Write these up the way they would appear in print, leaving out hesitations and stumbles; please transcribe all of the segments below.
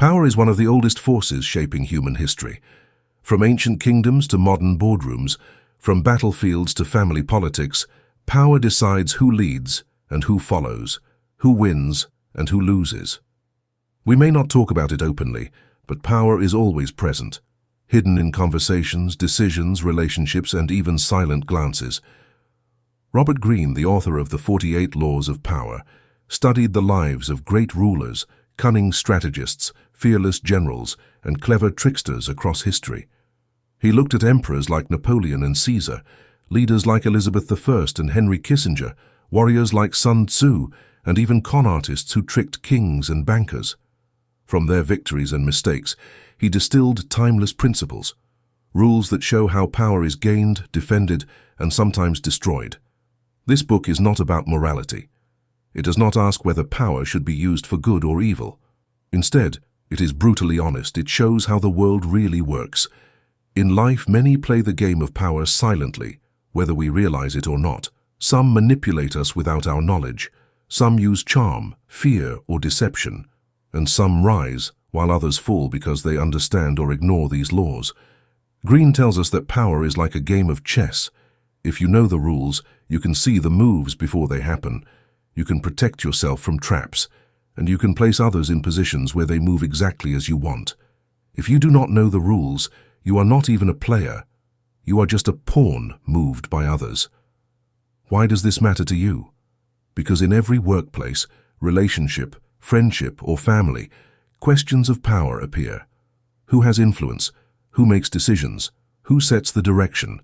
Power is one of the oldest forces shaping human history. From ancient kingdoms to modern boardrooms, from battlefields to family politics, power decides who leads and who follows, who wins and who loses. We may not talk about it openly, but power is always present, hidden in conversations, decisions, relationships, and even silent glances. Robert Greene, the author of the 48 Laws of Power, studied the lives of great rulers, cunning strategists, fearless generals, and clever tricksters across history. He looked at emperors like Napoleon and Caesar, leaders like Elizabeth I and Henry Kissinger, warriors like Sun Tzu, and even con artists who tricked kings and bankers. From their victories and mistakes, he distilled timeless principles, rules that show how power is gained, defended, and sometimes destroyed. This book is not about morality. It does not ask whether power should be used for good or evil. Instead, it is brutally honest. It shows how the world really works. In life, many play the game of power silently, whether we realize it or not. Some manipulate us without our knowledge. Some use charm, fear, or deception. And some rise, while others fall because they understand or ignore these laws. Greene tells us that power is like a game of chess. If you know the rules, you can see the moves before they happen. You can protect yourself from traps, and you can place others in positions where they move exactly as you want. If you do not know the rules, you are not even a player. You are just a pawn moved by others. Why does this matter to you? Because in every workplace, relationship, friendship, or family, questions of power appear. Who has influence? Who makes decisions? Who sets the direction?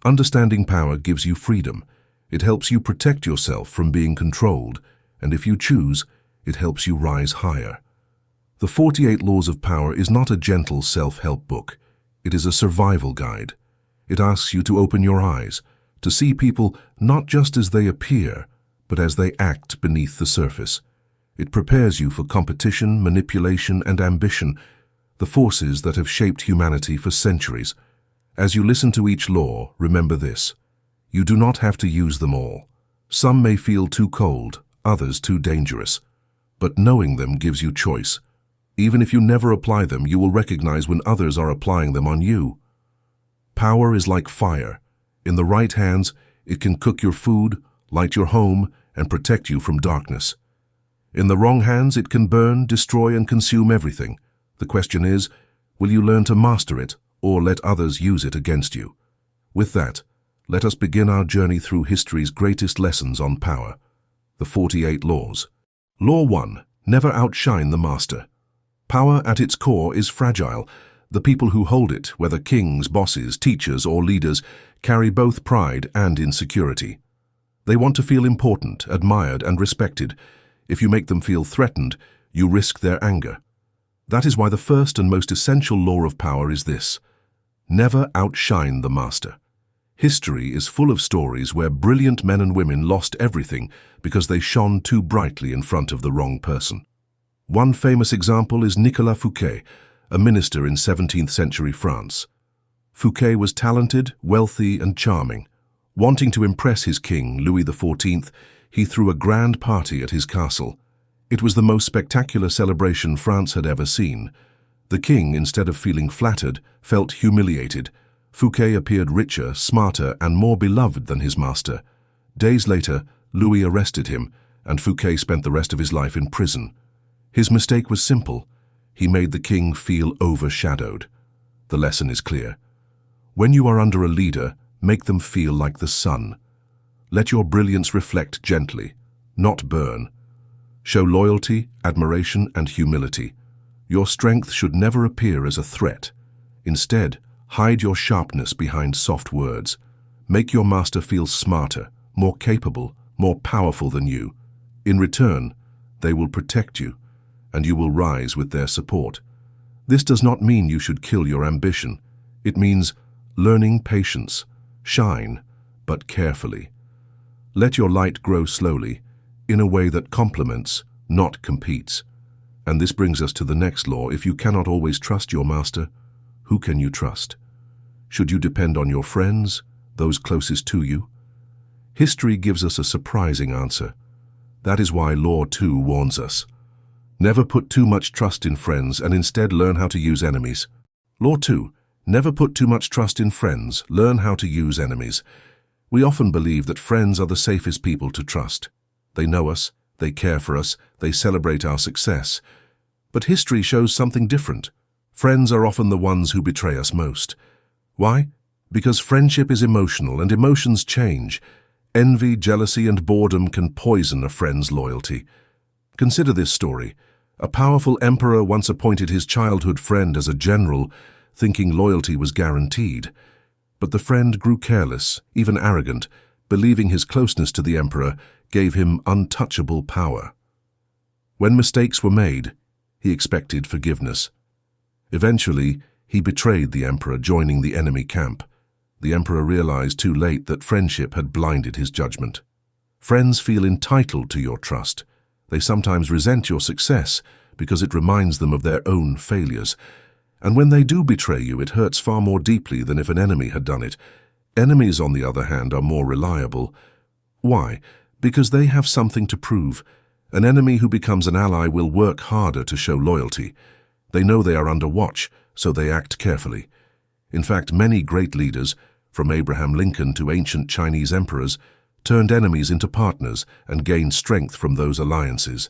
Understanding power gives you freedom. It helps you protect yourself from being controlled, and if you choose, it helps you rise higher. The 48 Laws of Power is not a gentle self-help book. It is a survival guide. It asks you to open your eyes, to see people not just as they appear, but as they act beneath the surface. It prepares you for competition, manipulation, and ambition, the forces that have shaped humanity for centuries. As you listen to each law, remember this. You do not have to use them all. Some may feel too cold, others too dangerous. But knowing them gives you choice. Even if you never apply them, you will recognize when others are applying them on you. Power is like fire. In the right hands, it can cook your food, light your home, and protect you from darkness. In the wrong hands, it can burn, destroy, and consume everything. The question is, will you learn to master it, or let others use it against you? With that, let us begin our journey through history's greatest lessons on power, the 48 Laws. Law 1. Never outshine the master. Power at its core is fragile. The people who hold it, whether kings, bosses, teachers, or leaders, carry both pride and insecurity. They want to feel important, admired, and respected. If you make them feel threatened, you risk their anger. That is why the first and most essential law of power is this: never outshine the master. History is full of stories where brilliant men and women lost everything because they shone too brightly in front of the wrong person. One famous example is Nicolas Fouquet, a minister in 17th century France. Fouquet was talented, wealthy, and charming. Wanting to impress his king, Louis XIV, he threw a grand party at his castle. It was the most spectacular celebration France had ever seen. The king, instead of feeling flattered, felt humiliated. Fouquet appeared richer, smarter, and more beloved than his master. Days later, Louis arrested him, and Fouquet spent the rest of his life in prison. His mistake was simple. He made the king feel overshadowed. The lesson is clear. When you are under a leader, make them feel like the sun. Let your brilliance reflect gently, not burn. Show loyalty, admiration, and humility. Your strength should never appear as a threat. Instead, hide your sharpness behind soft words. Make your master feel smarter, more capable, more powerful than you. In return, they will protect you, and you will rise with their support. This does not mean you should kill your ambition. It means learning patience. Shine, but carefully. Let your light grow slowly, in a way that complements, not competes. And this brings us to the next law. If you cannot always trust your master, who can you trust? Should you depend on your friends, those closest to you? History gives us a surprising answer. That is why Law 2 warns us. Never put too much trust in friends and instead learn how to use enemies. Law 2. Never put too much trust in friends, learn how to use enemies. We often believe that friends are the safest people to trust. They know us, they care for us, they celebrate our success. But history shows something different. Friends are often the ones who betray us most. Why? Because friendship is emotional and emotions change. Envy, jealousy, and boredom can poison a friend's loyalty. Consider this story. A powerful emperor once appointed his childhood friend as a general, thinking loyalty was guaranteed. But the friend grew careless, even arrogant, believing his closeness to the emperor gave him untouchable power. When mistakes were made, he expected forgiveness. Eventually, he betrayed the emperor, joining the enemy camp. The emperor realized too late that friendship had blinded his judgment. Friends feel entitled to your trust. They sometimes resent your success because it reminds them of their own failures. And when they do betray you, it hurts far more deeply than if an enemy had done it. Enemies, on the other hand, are more reliable. Why? Because they have something to prove. An enemy who becomes an ally will work harder to show loyalty. They know they are under watch, so they act carefully. In fact, many great leaders, from Abraham Lincoln to ancient Chinese emperors, turned enemies into partners and gained strength from those alliances.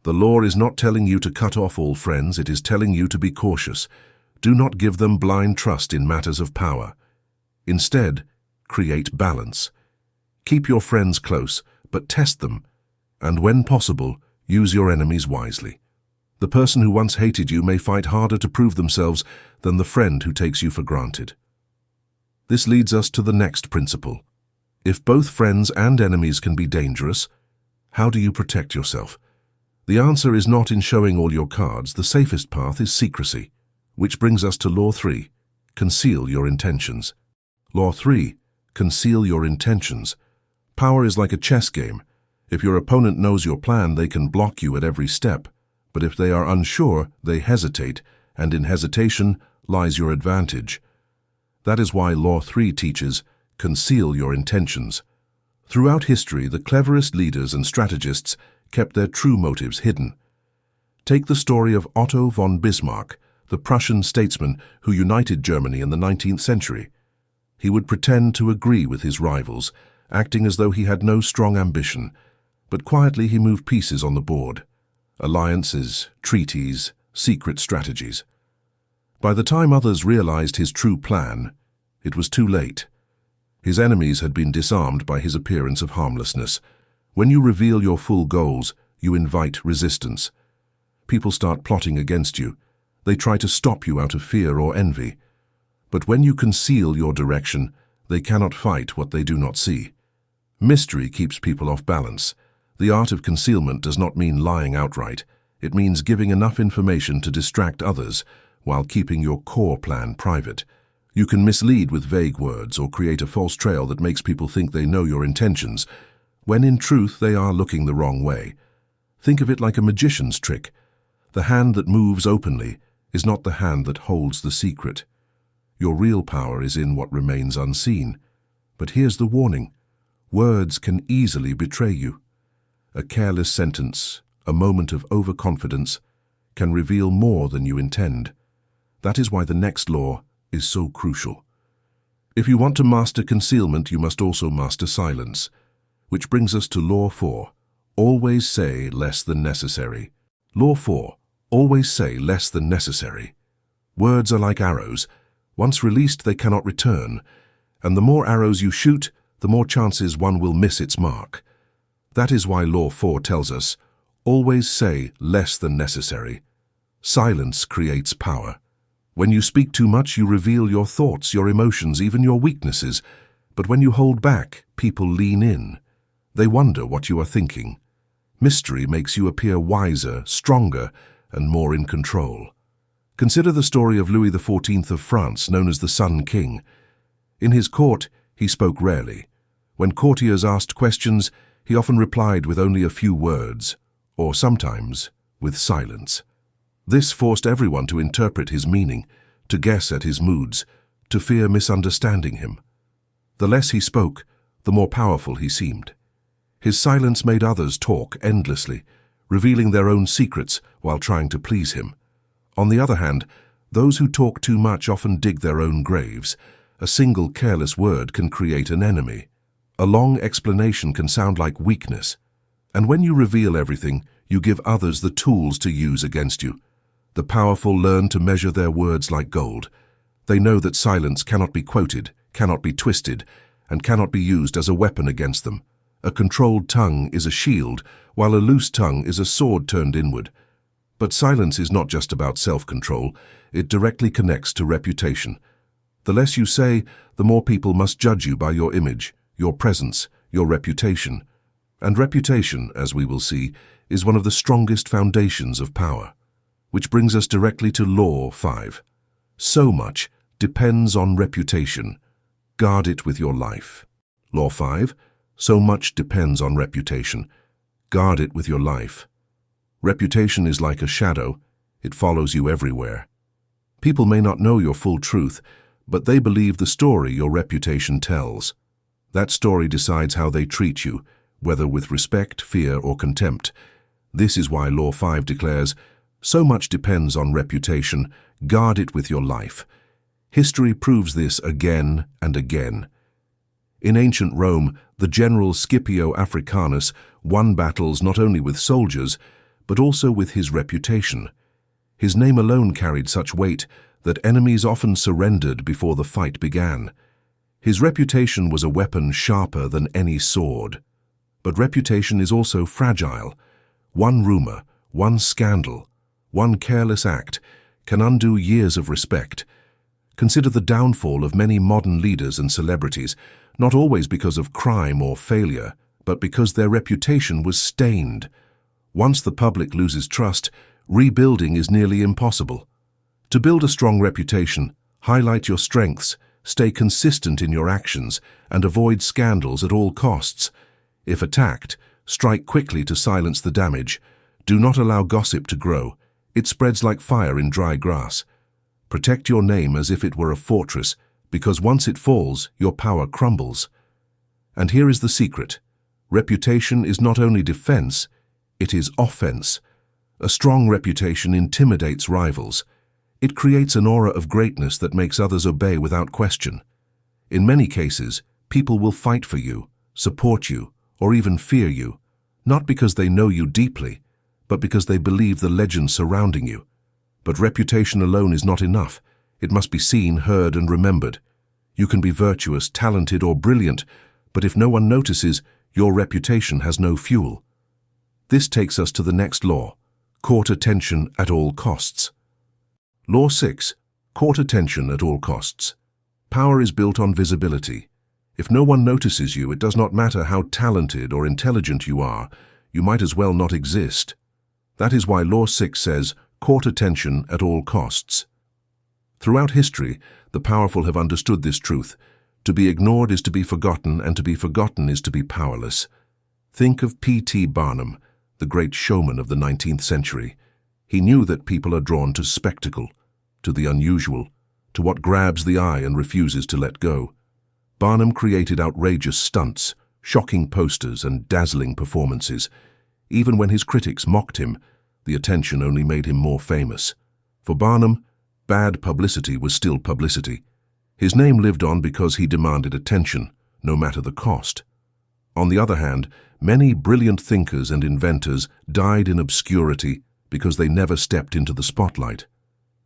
The law is not telling you to cut off all friends, it is telling you to be cautious. Do not give them blind trust in matters of power. Instead, create balance. Keep your friends close, but test them, and when possible, use your enemies wisely. The person who once hated you may fight harder to prove themselves than the friend who takes you for granted. This leads us to the next principle. If both friends and enemies can be dangerous, how do you protect yourself? The answer is not in showing all your cards. The safest path is secrecy. Which brings us to Law 3. Conceal your intentions. Law 3. Conceal your intentions. Power is like a chess game. If your opponent knows your plan, they can block you at every step. But if they are unsure, they hesitate, and in hesitation lies your advantage. That is why Law 3 teaches, conceal your intentions. Throughout history, the cleverest leaders and strategists kept their true motives hidden. Take the story of Otto von Bismarck, the Prussian statesman who united Germany in the 19th century. He would pretend to agree with his rivals, acting as though he had no strong ambition, but quietly he moved pieces on the board. Alliances, treaties, secret strategies. By the time others realized his true plan, it was too late. His enemies had been disarmed by his appearance of harmlessness. When you reveal your full goals, you invite resistance. People start plotting against you. They try to stop you out of fear or envy. But when you conceal your direction, they cannot fight what they do not see. Mystery keeps people off balance. The art of concealment does not mean lying outright. It means giving enough information to distract others while keeping your core plan private. You can mislead with vague words or create a false trail that makes people think they know your intentions, when in truth they are looking the wrong way. Think of it like a magician's trick. The hand that moves openly is not the hand that holds the secret. Your real power is in what remains unseen. But here's the warning. Words can easily betray you. A careless sentence, a moment of overconfidence, can reveal more than you intend. That is why the next law is so crucial. If you want to master concealment, you must also master silence. Which brings us to Law 4. Always say less than necessary. Law 4. Always say less than necessary. Words are like arrows. Once released, they cannot return. And the more arrows you shoot, the more chances one will miss its mark. That is why Law 4 tells us, always say less than necessary. Silence creates power. When you speak too much, you reveal your thoughts, your emotions, even your weaknesses. But when you hold back, people lean in. They wonder what you are thinking. Mystery makes you appear wiser, stronger, and more in control. Consider the story of Louis XIV of France, known as the Sun King. In his court, he spoke rarely. When courtiers asked questions, he often replied with only a few words, or sometimes with silence. This forced everyone to interpret his meaning, to guess at his moods, to fear misunderstanding him. The less he spoke, the more powerful he seemed. His silence made others talk endlessly, revealing their own secrets while trying to please him. On the other hand, those who talk too much often dig their own graves. A single careless word can create an enemy. A long explanation can sound like weakness. And when you reveal everything, you give others the tools to use against you. The powerful learn to measure their words like gold. They know that silence cannot be quoted, cannot be twisted, and cannot be used as a weapon against them. A controlled tongue is a shield, while a loose tongue is a sword turned inward. But silence is not just about self-control, it directly connects to reputation. The less you say, the more people must judge you by your image, your presence, your reputation. And reputation, as we will see, is one of the strongest foundations of power. Which brings us directly to Law 5. So much depends on reputation. Guard it with your life. Law 5. So much depends on reputation. Guard it with your life. Reputation is like a shadow. It follows you everywhere. People may not know your full truth, but they believe the story your reputation tells. That story decides how they treat you, whether with respect, fear, or contempt. This is why Law 5 declares, so much depends on reputation, guard it with your life. History proves this again and again. In ancient Rome, the general Scipio Africanus won battles not only with soldiers, but also with his reputation. His name alone carried such weight that enemies often surrendered before the fight began. His reputation was a weapon sharper than any sword. But reputation is also fragile. One rumor, one scandal, one careless act can undo years of respect. Consider the downfall of many modern leaders and celebrities, not always because of crime or failure, but because their reputation was stained. Once the public loses trust, rebuilding is nearly impossible. To build a strong reputation, highlight your strengths, stay consistent in your actions, and avoid scandals at all costs. If attacked, strike quickly to silence the damage. Do not allow gossip to grow. It spreads like fire in dry grass. Protect your name as if it were a fortress, because once it falls, your power crumbles. And here is the secret. Reputation is not only defense, it is offense. A strong reputation intimidates rivals. It creates an aura of greatness that makes others obey without question. In many cases, people will fight for you, support you, or even fear you, not because they know you deeply, but because they believe the legend surrounding you. But reputation alone is not enough. It must be seen, heard, and remembered. You can be virtuous, talented, or brilliant, but if no one notices, your reputation has no fuel. This takes us to the next law, court attention at all costs. Law 6. Court attention at all costs. Power is built on visibility. If no one notices you, it does not matter how talented or intelligent you are, you might as well not exist. That is why Law 6 says, court attention at all costs. Throughout history, the powerful have understood this truth. To be ignored is to be forgotten, and to be forgotten is to be powerless. Think of P.T. Barnum, the great showman of the 19th century. He knew that people are drawn to spectacle, to the unusual, to what grabs the eye and refuses to let go. Barnum created outrageous stunts, shocking posters, and dazzling performances. Even when his critics mocked him, the attention only made him more famous. For Barnum, bad publicity was still publicity. His name lived on because he demanded attention, no matter the cost. On the other hand, many brilliant thinkers and inventors died in obscurity because they never stepped into the spotlight.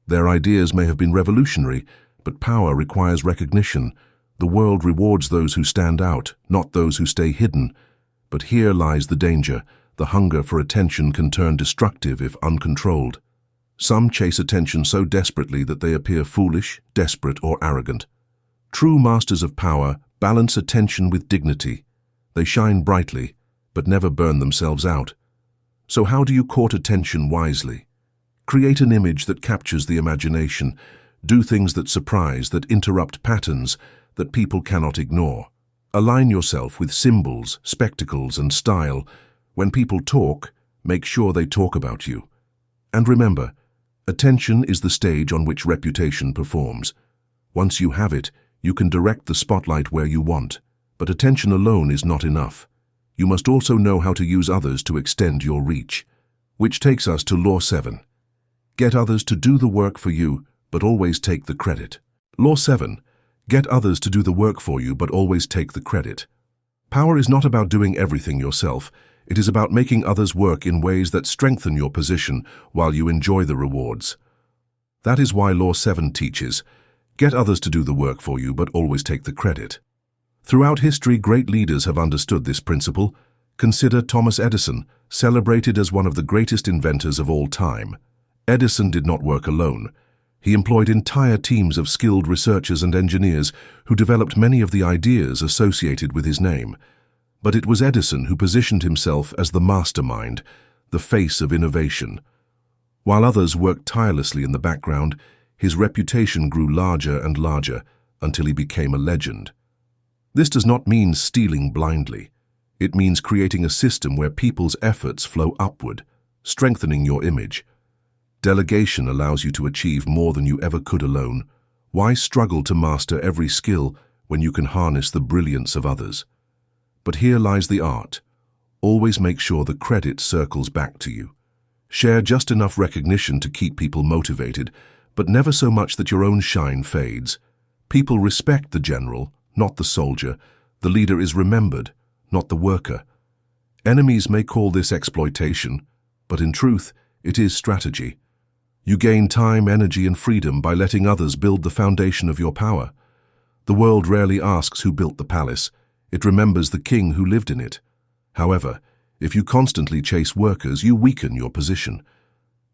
Their ideas may have been revolutionary, but power requires recognition. The world rewards those who stand out, not those who stay hidden. But here lies the danger. The hunger for attention can turn destructive if uncontrolled. Some chase attention so desperately that they appear foolish, desperate, or arrogant. True masters of power balance attention with dignity. They shine brightly, but never burn themselves out. So how do you court attention wisely? Create an image that captures the imagination. Do things that surprise, that interrupt patterns that people cannot ignore. Align yourself with symbols, spectacles, and style. When people talk, make sure they talk about you. And remember, attention is the stage on which reputation performs. Once you have it, you can direct the spotlight where you want. But attention alone is not enough. You must also know how to use others to extend your reach. Which takes us to Law 7. Get others to do the work for you, but always take the credit. Law 7. Get others to do the work for you, but always take the credit. Power is not about doing everything yourself. It is about making others work in ways that strengthen your position while you enjoy the rewards. That is why Law 7 teaches, get others to do the work for you, but always take the credit. Throughout history, great leaders have understood this principle. Consider Thomas Edison, celebrated as one of the greatest inventors of all time. Edison did not work alone. He employed entire teams of skilled researchers and engineers who developed many of the ideas associated with his name. But it was Edison who positioned himself as the mastermind, the face of innovation. While others worked tirelessly in the background, his reputation grew larger and larger until he became a legend. This does not mean stealing blindly. It means creating a system where people's efforts flow upward, strengthening your image. Delegation allows you to achieve more than you ever could alone. Why struggle to master every skill when you can harness the brilliance of others? But here lies the art. Always make sure the credit circles back to you. Share just enough recognition to keep people motivated, but never so much that your own shine fades. People respect the general, not the soldier. The leader is remembered, not the worker. Enemies may call this exploitation, but in truth, it is strategy. You gain time, energy, and freedom by letting others build the foundation of your power. The world rarely asks who built the palace. It remembers the king who lived in it. However, if you constantly chase workers, you weaken your position.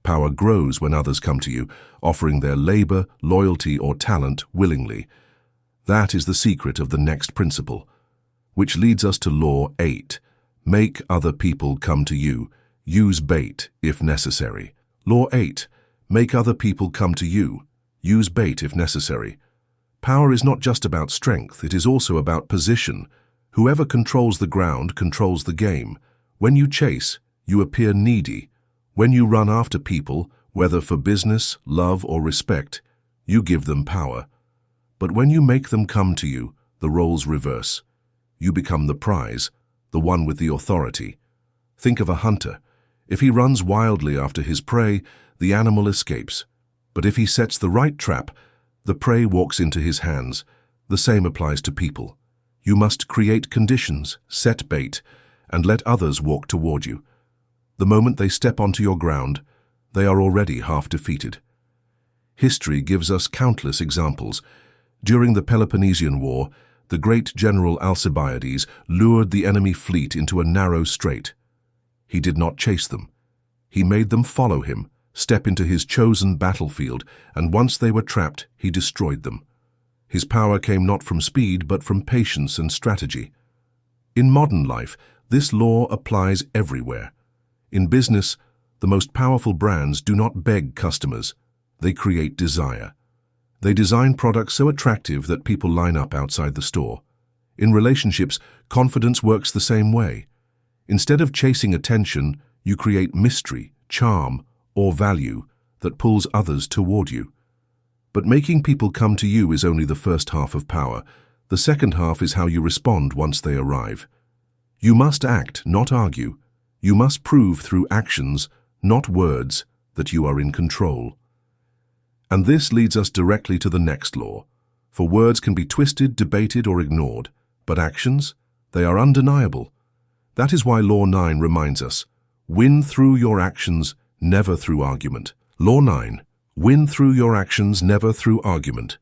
Power grows when others come to you, offering their labor, loyalty, or talent willingly. That is the secret of the next principle, which leads us to Law 8. Make other people come to you. Use bait if necessary. Law 8. Make other people come to you. Use bait if necessary. Power is not just about strength, it is also about position. Whoever controls the ground controls the game. When you chase, you appear needy. When you run after people, whether for business, love, or respect, you give them power. But when you make them come to you, the roles reverse. You become the prize, the one with the authority. Think of a hunter. If he runs wildly after his prey, the animal escapes. But if he sets the right trap, the prey walks into his hands. The same applies to people. You must create conditions, set bait, and let others walk toward you. The moment they step onto your ground, they are already half defeated. History gives us countless examples. During the Peloponnesian War, the great general Alcibiades lured the enemy fleet into a narrow strait. He did not chase them. He made them follow him, step into his chosen battlefield, and once they were trapped, he destroyed them. His power came not from speed, but from patience and strategy. In modern life, this law applies everywhere. In business, the most powerful brands do not beg customers. They create desire. They design products so attractive that people line up outside the store. In relationships, confidence works the same way. Instead of chasing attention, you create mystery, charm, or value that pulls others toward you. But making people come to you is only the first half of power. The second half is how you respond once they arrive. You must act, not argue. You must prove through actions, not words, that you are in control. And this leads us directly to the next law. For words can be twisted, debated, or ignored, but actions, they are undeniable. That is why Law 9 reminds us, win through your actions, never through argument. Law 9. Win through your actions, never through argument.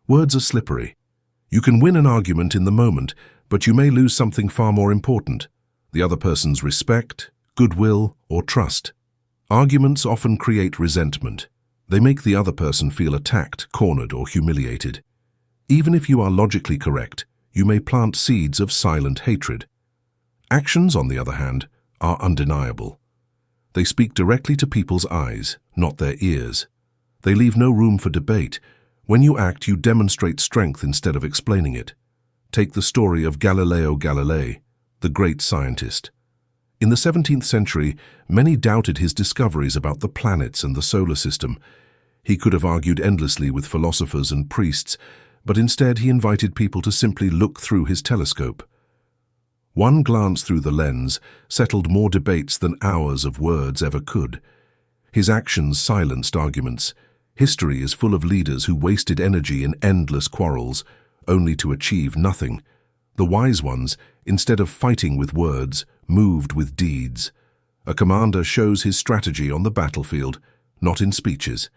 Words are slippery. You can win an argument in the moment, but you may lose something far more important, the other person's respect, goodwill, or trust. Arguments often create resentment. They make the other person feel attacked, cornered, or humiliated. Even if you are logically correct, you may plant seeds of silent hatred. Actions, on the other hand, are undeniable. They speak directly to people's eyes, not their ears. They leave no room for debate. When you act, you demonstrate strength instead of explaining it. Take the story of Galileo Galilei, the great scientist. In the 17th century, many doubted his discoveries about the planets and the solar system. He could have argued endlessly with philosophers and priests, but instead he invited people to simply look through his telescope. One glance through the lens settled more debates than hours of words ever could. His actions silenced arguments. History is full of leaders who wasted energy in endless quarrels, only to achieve nothing. The wise ones, instead of fighting with words, moved with deeds. A commander shows his strategy on the battlefield, not in speeches.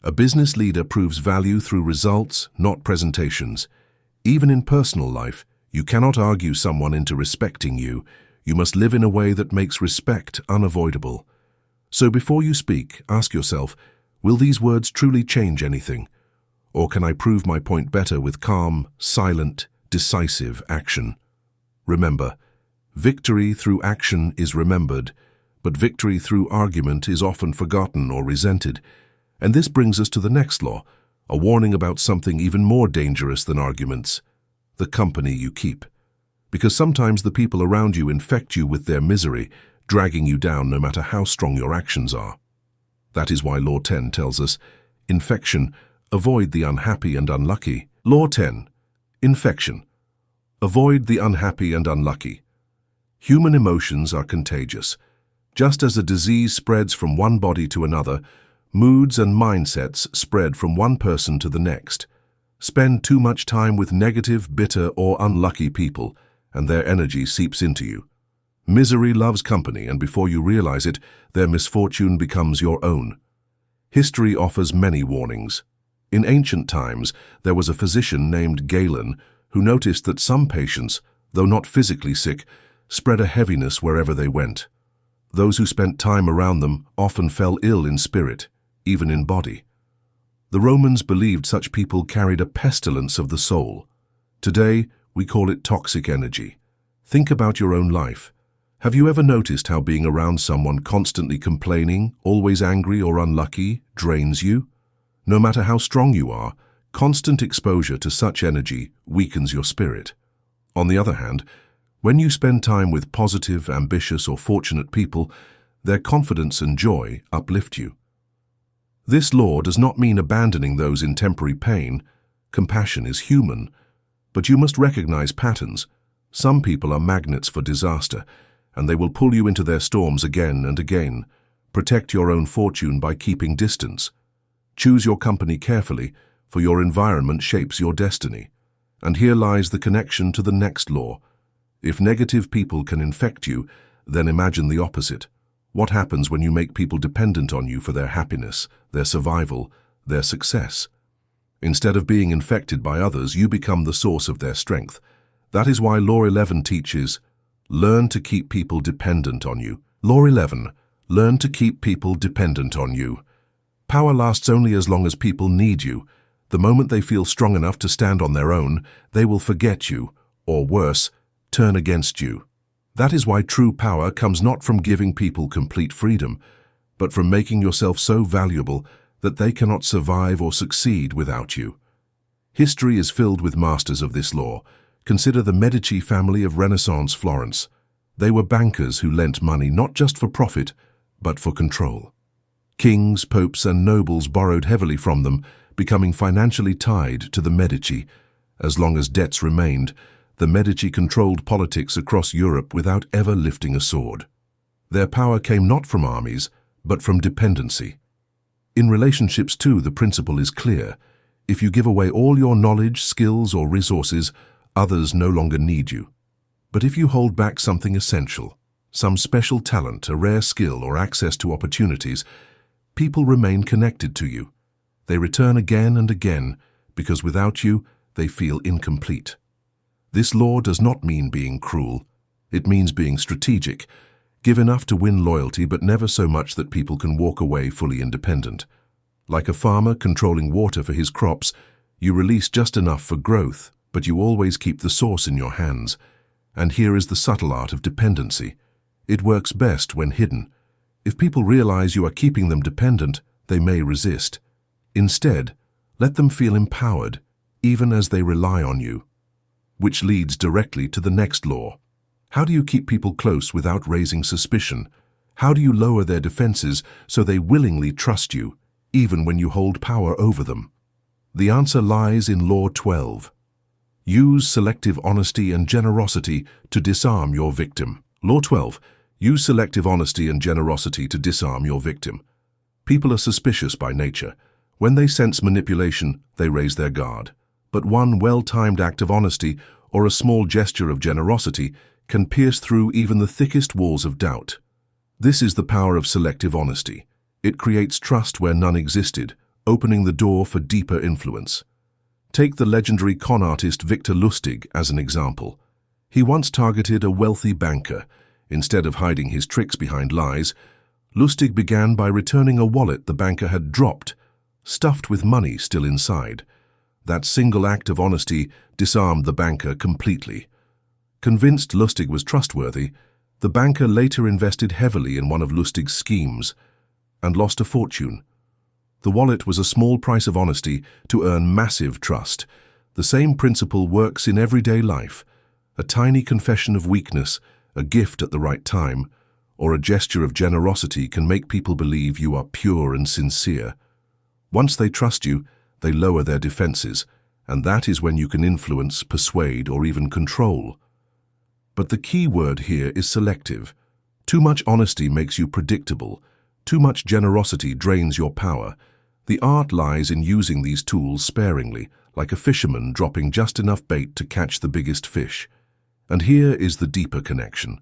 A business leader proves value through results, not presentations. Even in personal life, you cannot argue someone into respecting you. You must live in a way that makes respect unavoidable. So before you speak, ask yourself, will these words truly change anything? Or can I prove my point better with calm, silent, decisive action? Remember, victory through action is remembered, but victory through argument is often forgotten or resented. And this brings us to the next law, a warning about something even more dangerous than arguments: the company you keep. Because sometimes the people around you infect you with their misery, dragging you down no matter how strong your actions are. That is why Law 10 tells us, infection, avoid the unhappy and unlucky. Law 10. Infection. Avoid the unhappy and unlucky. Human emotions are contagious. Just as a disease spreads from one body to another, moods and mindsets spread from one person to the next. Spend too much time with negative, bitter, or unlucky people, and their energy seeps into you. Misery loves company, and before you realize it, their misfortune becomes your own. History offers many warnings. In ancient times, there was a physician named Galen who noticed that some patients, though not physically sick, spread a heaviness wherever they went. Those who spent time around them often fell ill in spirit, even in body. The Romans believed such people carried a pestilence of the soul. Today, we call it toxic energy. Think about your own life. Have you ever noticed how being around someone constantly complaining, always angry or unlucky, drains you? No matter how strong you are, constant exposure to such energy weakens your spirit. On the other hand, when you spend time with positive, ambitious, or fortunate people, their confidence and joy uplift you. This law does not mean abandoning those in temporary pain. Compassion is human, but you must recognize patterns. Some people are magnets for disaster, and they will pull you into their storms again and again. Protect your own fortune by keeping distance. Choose your company carefully, for your environment shapes your destiny. And here lies the connection to the next law. If negative people can infect you, then imagine the opposite. What happens when you make people dependent on you for their happiness, their survival, their success? Instead of being infected by others, you become the source of their strength. That is why Law 11 teaches, learn to keep people dependent on you. Law 11. Learn to keep people dependent on you. Power lasts only as long as people need you. The moment they feel strong enough to stand on their own, they will forget you, or worse, turn against you. That is why true power comes not from giving people complete freedom, but from making yourself so valuable that they cannot survive or succeed without you. History is filled with masters of this law. Consider the Medici family of Renaissance Florence. They were bankers who lent money not just for profit, but for control. Kings, popes, and nobles borrowed heavily from them, becoming financially tied to the Medici. As long as debts remained, the Medici controlled politics across Europe without ever lifting a sword. Their power came not from armies, but from dependency. In relationships too, the principle is clear. If you give away all your knowledge, skills, or resources, others no longer need you. But if you hold back something essential, some special talent, a rare skill, or access to opportunities, people remain connected to you. They return again and again, because without you, they feel incomplete. This law does not mean being cruel. It means being strategic. Give enough to win loyalty, but never so much that people can walk away fully independent. Like a farmer controlling water for his crops, you release just enough for growth, but you always keep the source in your hands. And here is the subtle art of dependency. It works best when hidden. If people realize you are keeping them dependent, they may resist. Instead, let them feel empowered, even as they rely on you. Which leads directly to the next law. How do you keep people close without raising suspicion? How do you lower their defenses so they willingly trust you, even when you hold power over them? The answer lies in Law 12. Use selective honesty and generosity to disarm your victim. Law 12. Use selective honesty and generosity to disarm your victim. People are suspicious by nature. When they sense manipulation, they raise their guard. But one well-timed act of honesty or a small gesture of generosity can pierce through even the thickest walls of doubt. This is the power of selective honesty. It creates trust where none existed, opening the door for deeper influence. Take the legendary con artist Victor Lustig as an example. He once targeted a wealthy banker. Instead of hiding his tricks behind lies, Lustig began by returning a wallet the banker had dropped, stuffed with money still inside. That single act of honesty disarmed the banker completely. Convinced Lustig was trustworthy, the banker later invested heavily in one of Lustig's schemes and lost a fortune. The wallet was a small price of honesty to earn massive trust. The same principle works in everyday life. A tiny confession of weakness, a gift at the right time, or a gesture of generosity can make people believe you are pure and sincere. Once they trust you, they lower their defenses, and that is when you can influence, persuade, or even control. But the key word here is selective. Too much honesty makes you predictable. Too much generosity drains your power. The art lies in using these tools sparingly, like a fisherman dropping just enough bait to catch the biggest fish. And here is the deeper connection.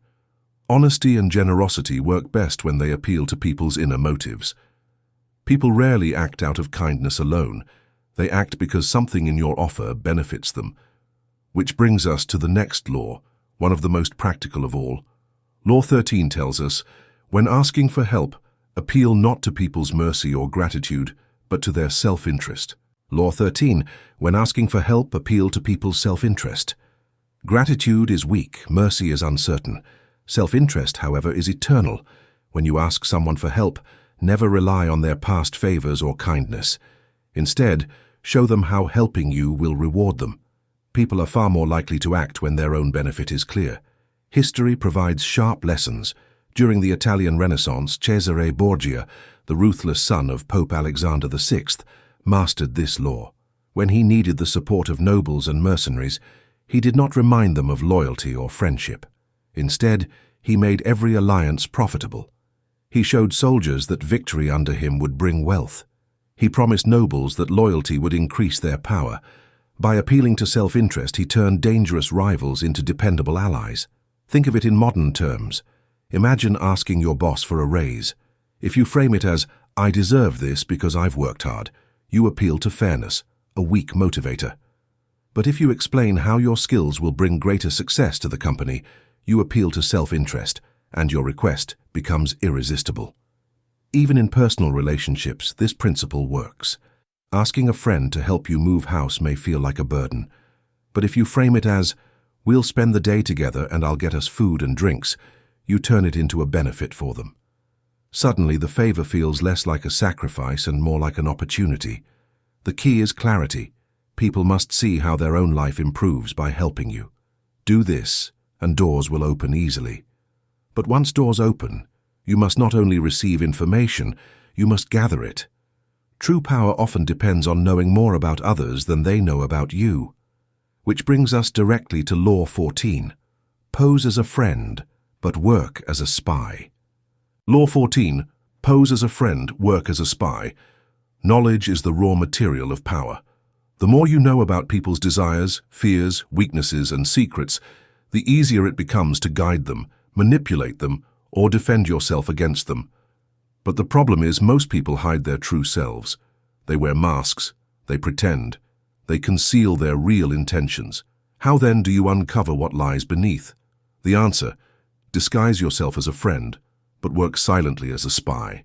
Honesty and generosity work best when they appeal to people's inner motives. People rarely act out of kindness alone. They act because something in your offer benefits them. Which brings us to the next law, one of the most practical of all. Law 13 tells us, when asking for help, appeal not to people's mercy or gratitude, but to their self-interest. Law 13. When asking for help, appeal to people's self-interest. Gratitude is weak, mercy is uncertain. Self-interest, however, is eternal. When you ask someone for help, never rely on their past favors or kindness. Instead, show them how helping you will reward them. People are far more likely to act when their own benefit is clear. History provides sharp lessons. During the Italian Renaissance, Cesare Borgia, the ruthless son of Pope Alexander VI, mastered this law. When he needed the support of nobles and mercenaries, he did not remind them of loyalty or friendship. Instead, he made every alliance profitable. He showed soldiers that victory under him would bring wealth. He promised nobles that loyalty would increase their power. By appealing to self-interest, he turned dangerous rivals into dependable allies. Think of it in modern terms. Imagine asking your boss for a raise. If you frame it as, "I deserve this because I've worked hard," you appeal to fairness, a weak motivator. But if you explain how your skills will bring greater success to the company, you appeal to self-interest, and your request becomes irresistible. Even in personal relationships, this principle works. Asking a friend to help you move house may feel like a burden. But if you frame it as, "We'll spend the day together and I'll get us food and drinks," you turn it into a benefit for them. Suddenly, the favor feels less like a sacrifice and more like an opportunity. The key is clarity. People must see how their own life improves by helping you. Do this, and doors will open easily. But once doors open, you must not only receive information, you must gather it. True power often depends on knowing more about others than they know about you. Which brings us directly to Law 14. Pose as a friend, but work as a spy. Law 14. Pose as a friend, work as a spy. Knowledge is the raw material of power. The more you know about people's desires, fears, weaknesses, and secrets, the easier it becomes to guide them, manipulate them, or defend yourself against them. But the problem is most people hide their true selves. They wear masks, they pretend, they conceal their real intentions. How then do you uncover what lies beneath? The answer: disguise yourself as a friend, but work silently as a spy.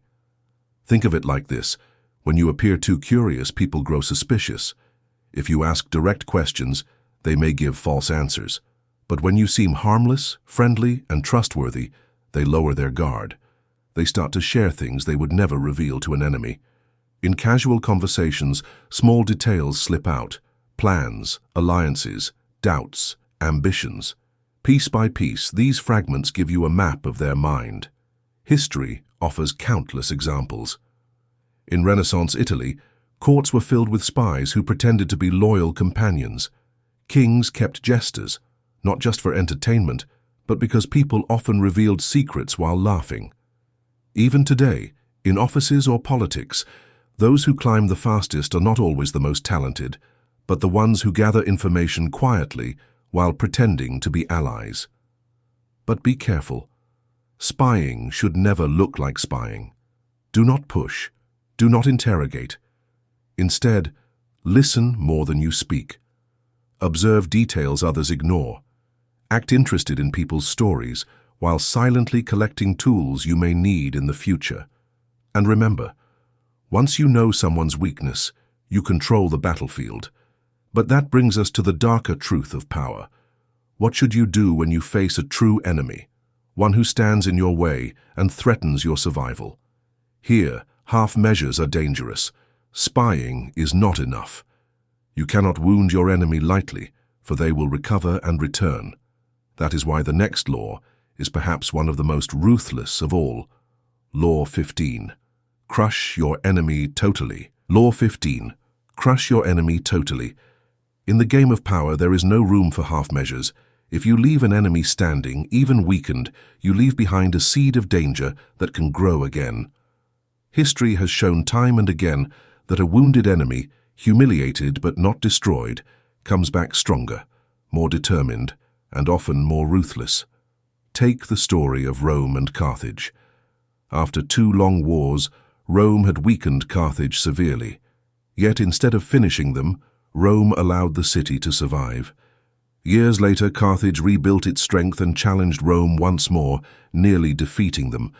Think of it like this. When you appear too curious, people grow suspicious. If you ask direct questions, they may give false answers. But when you seem harmless, friendly, and trustworthy, they lower their guard. They start to share things they would never reveal to an enemy. In casual conversations, small details slip out: plans, alliances, doubts, ambitions. Piece by piece, these fragments give you a map of their mind. History offers countless examples. In Renaissance Italy, courts were filled with spies who pretended to be loyal companions. Kings kept jesters, not just for entertainment, but because people often revealed secrets while laughing. Even today, in offices or politics, those who climb the fastest are not always the most talented, but the ones who gather information quietly while pretending to be allies. But be careful. Spying should never look like spying. Do not push. Do not interrogate. Instead, listen more than you speak. Observe details others ignore. Act interested in people's stories while silently collecting tools you may need in the future. And remember, once you know someone's weakness, you control the battlefield. But that brings us to the darker truth of power. What should you do when you face a true enemy, one who stands in your way and threatens your survival? Here, half measures are dangerous. Spying is not enough. You cannot wound your enemy lightly, for they will recover and return. That is why the next law is perhaps one of the most ruthless of all. Law 15. Crush your enemy totally. Law 15. Crush your enemy totally. In the game of power, there is no room for half measures. If you leave an enemy standing, even weakened, you leave behind a seed of danger that can grow again. History has shown time and again that a wounded enemy, humiliated but not destroyed, comes back stronger, more determined, and often more ruthless. Take the story of Rome and Carthage. After 2 long wars, Rome had weakened Carthage severely. Yet instead of finishing them, Rome allowed the city to survive. Years later, Carthage rebuilt its strength and challenged Rome once more, nearly defeating them.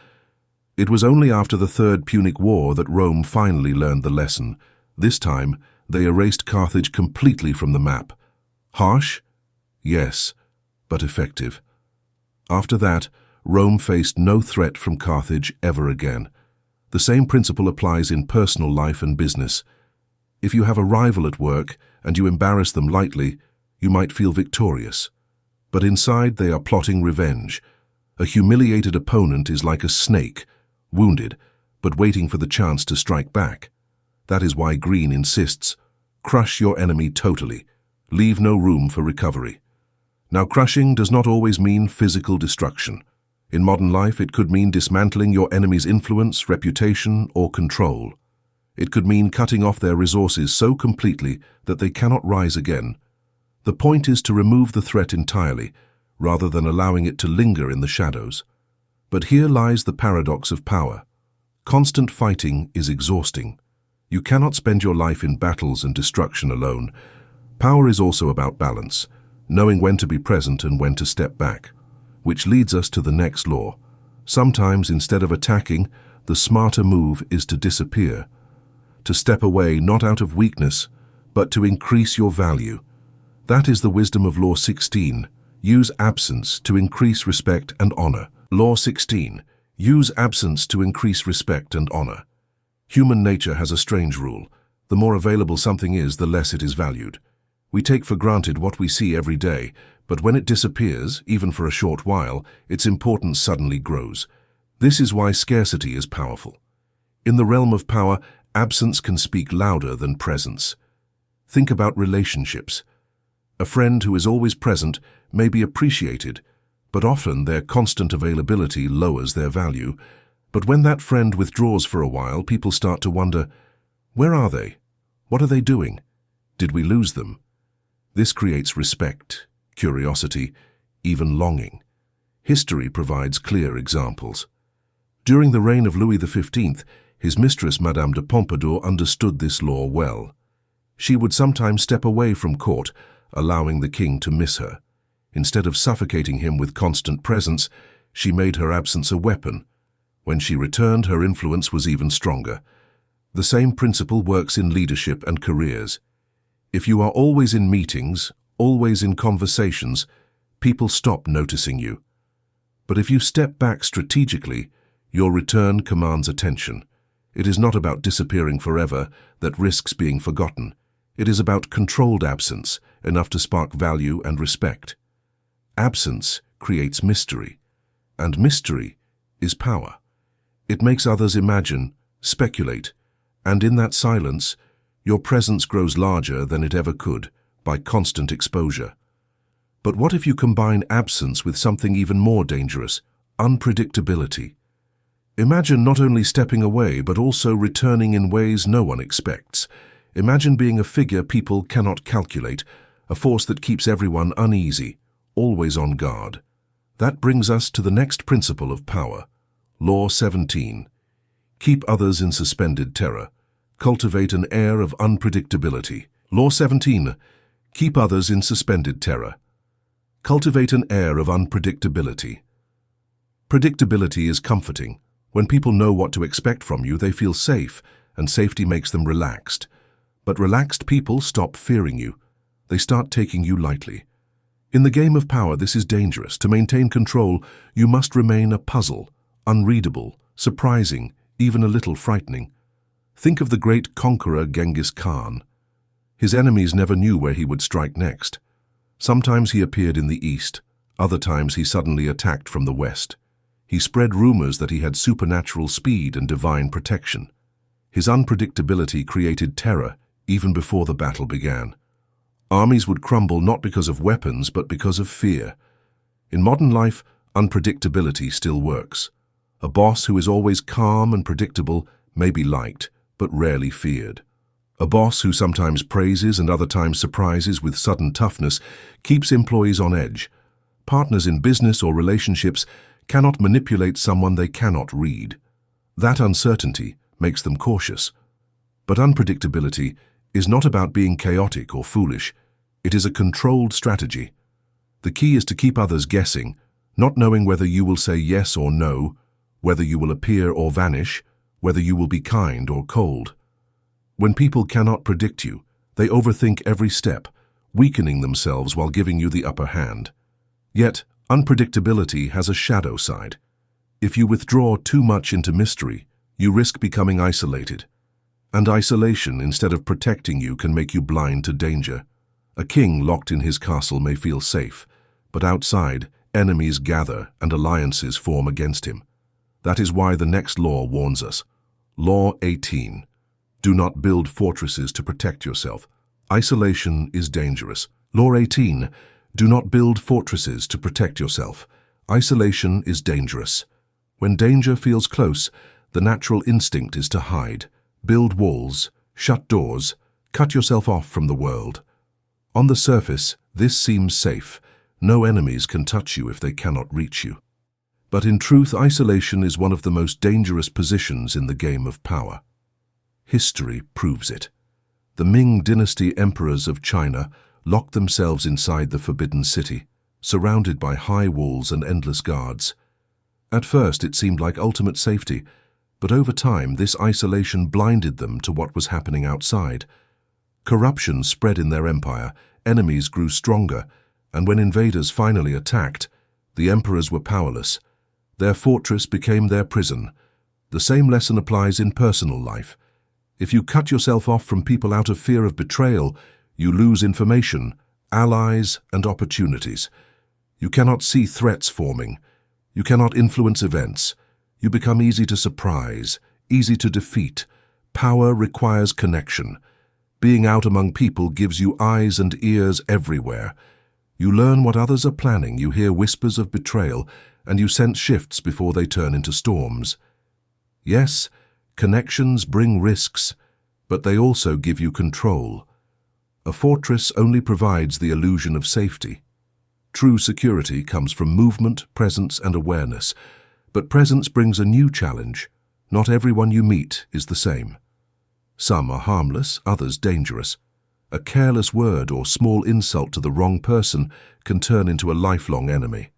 It was only after the Third Punic War that Rome finally learned the lesson. This time, they erased Carthage completely from the map. Harsh? Yes, but effective. After that, Rome faced no threat from Carthage ever again. The same principle applies in personal life and business. If you have a rival at work and you embarrass them lightly, you might feel victorious. But inside they are plotting revenge. A humiliated opponent is like a snake, wounded, but waiting for the chance to strike back. That is why Greene insists, crush your enemy totally. Leave no room for recovery. Now, crushing does not always mean physical destruction. In modern life, it could mean dismantling your enemy's influence, reputation, or control. It could mean cutting off their resources so completely that they cannot rise again. The point is to remove the threat entirely, rather than allowing it to linger in the shadows. But here lies the paradox of power. Constant fighting is exhausting. You cannot spend your life in battles and destruction alone. Power is also about balance, knowing when to be present and when to step back. Which leads us to the next law. Sometimes, instead of attacking, the smarter move is to disappear. To step away not out of weakness, but to increase your value. That is the wisdom of Law 16. Use absence to increase respect and honor. Law 16. Use absence to increase respect and honor. Human nature has a strange rule. The more available something is, the less it is valued. We take for granted what we see every day, but when it disappears, even for a short while, its importance suddenly grows. This is why scarcity is powerful. In the realm of power, absence can speak louder than presence. Think about relationships. A friend who is always present may be appreciated, but often their constant availability lowers their value. But when that friend withdraws for a while, people start to wonder, where are they? What are they doing? Did we lose them? This creates respect, curiosity, even longing. History provides clear examples. During the reign of Louis XV, his mistress Madame de Pompadour understood this law well. She would sometimes step away from court, allowing the king to miss her. Instead of suffocating him with constant presence, she made her absence a weapon. When she returned, her influence was even stronger. The same principle works in leadership and careers. If you are always in meetings, always in conversations, people stop noticing you. But if you step back strategically, your return commands attention. It is not about disappearing forever that risks being forgotten. It is about controlled absence, enough to spark value and respect. Absence creates mystery, and mystery is power. It makes others imagine, speculate, and in that silence, your presence grows larger than it ever could, by constant exposure. But what if you combine absence with something even more dangerous, unpredictability? Imagine not only stepping away, but also returning in ways no one expects. Imagine being a figure people cannot calculate, a force that keeps everyone uneasy, always on guard. That brings us to the next principle of power. Law 17. Keep others in suspended terror. Cultivate an air of unpredictability. Law 17. Keep others in suspended terror. Cultivate an air of unpredictability. Predictability is comforting. When people know what to expect from you, they feel safe, and safety makes them relaxed. But relaxed people stop fearing you. They start taking you lightly. In the game of power, this is dangerous. To maintain control, you must remain a puzzle, unreadable, surprising, even a little frightening. Think of the great conqueror Genghis Khan. His enemies never knew where he would strike next. Sometimes he appeared in the east, other times he suddenly attacked from the west. He spread rumors that he had supernatural speed and divine protection. His unpredictability created terror even before the battle began. Armies would crumble not because of weapons, but because of fear. In modern life, unpredictability still works. A boss who is always calm and predictable may be liked, but rarely feared. A boss who sometimes praises and other times surprises with sudden toughness keeps employees on edge. Partners in business or relationships cannot manipulate someone they cannot read. That uncertainty makes them cautious. But unpredictability is not about being chaotic or foolish. It is a controlled strategy. The key is to keep others guessing, not knowing whether you will say yes or no, whether you will appear or vanish, whether you will be kind or cold. When people cannot predict you, they overthink every step, weakening themselves while giving you the upper hand. Yet, unpredictability has a shadow side. If you withdraw too much into mystery, you risk becoming isolated. And isolation, instead of protecting you, can make you blind to danger. A king locked in his castle may feel safe, but outside, enemies gather and alliances form against him. That is why the next law warns us. Law 18. Do not build fortresses to protect yourself. Isolation is dangerous. Law 18. Do not build fortresses to protect yourself. Isolation is dangerous. When danger feels close, the natural instinct is to hide, build walls, shut doors, cut yourself off from the world. On the surface, this seems safe. No enemies can touch you if they cannot reach you. But in truth, isolation is one of the most dangerous positions in the game of power. History proves it. The Ming dynasty emperors of China locked themselves inside the Forbidden City, surrounded by high walls and endless guards. At first, it seemed like ultimate safety, but over time, this isolation blinded them to what was happening outside. Corruption spread in their empire, enemies grew stronger, and when invaders finally attacked, the emperors were powerless. Their fortress became their prison. The same lesson applies in personal life. If you cut yourself off from people out of fear of betrayal, you lose information, allies, and opportunities. You cannot see threats forming. You cannot influence events. You become easy to surprise, easy to defeat. Power requires connection. Being out among people gives you eyes and ears everywhere. You learn what others are planning, you hear whispers of betrayal, and you sense shifts before they turn into storms. Yes, connections bring risks, but they also give you control. A fortress only provides the illusion of safety. True security comes from movement, presence, and awareness. But presence brings a new challenge. Not everyone you meet is the same. Some are harmless, others dangerous. A careless word or small insult to the wrong person can turn into a lifelong enemy.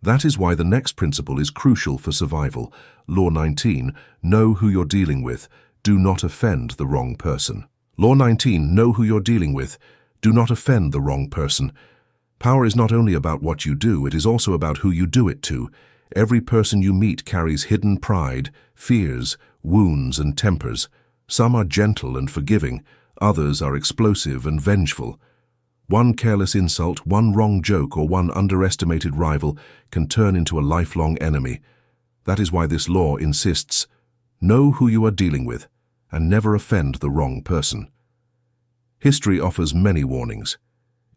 That is why the next principle is crucial for survival. Law 19, know who you're dealing with. Do not offend the wrong person. Law 19, know who you're dealing with. Do not offend the wrong person. Power is not only about what you do, it is also about who you do it to. Every person you meet carries hidden pride, fears, wounds, and tempers. Some are gentle and forgiving, others are explosive and vengeful. One careless insult, one wrong joke, or one underestimated rival can turn into a lifelong enemy. That is why this law insists, know who you are dealing with, and never offend the wrong person. History offers many warnings.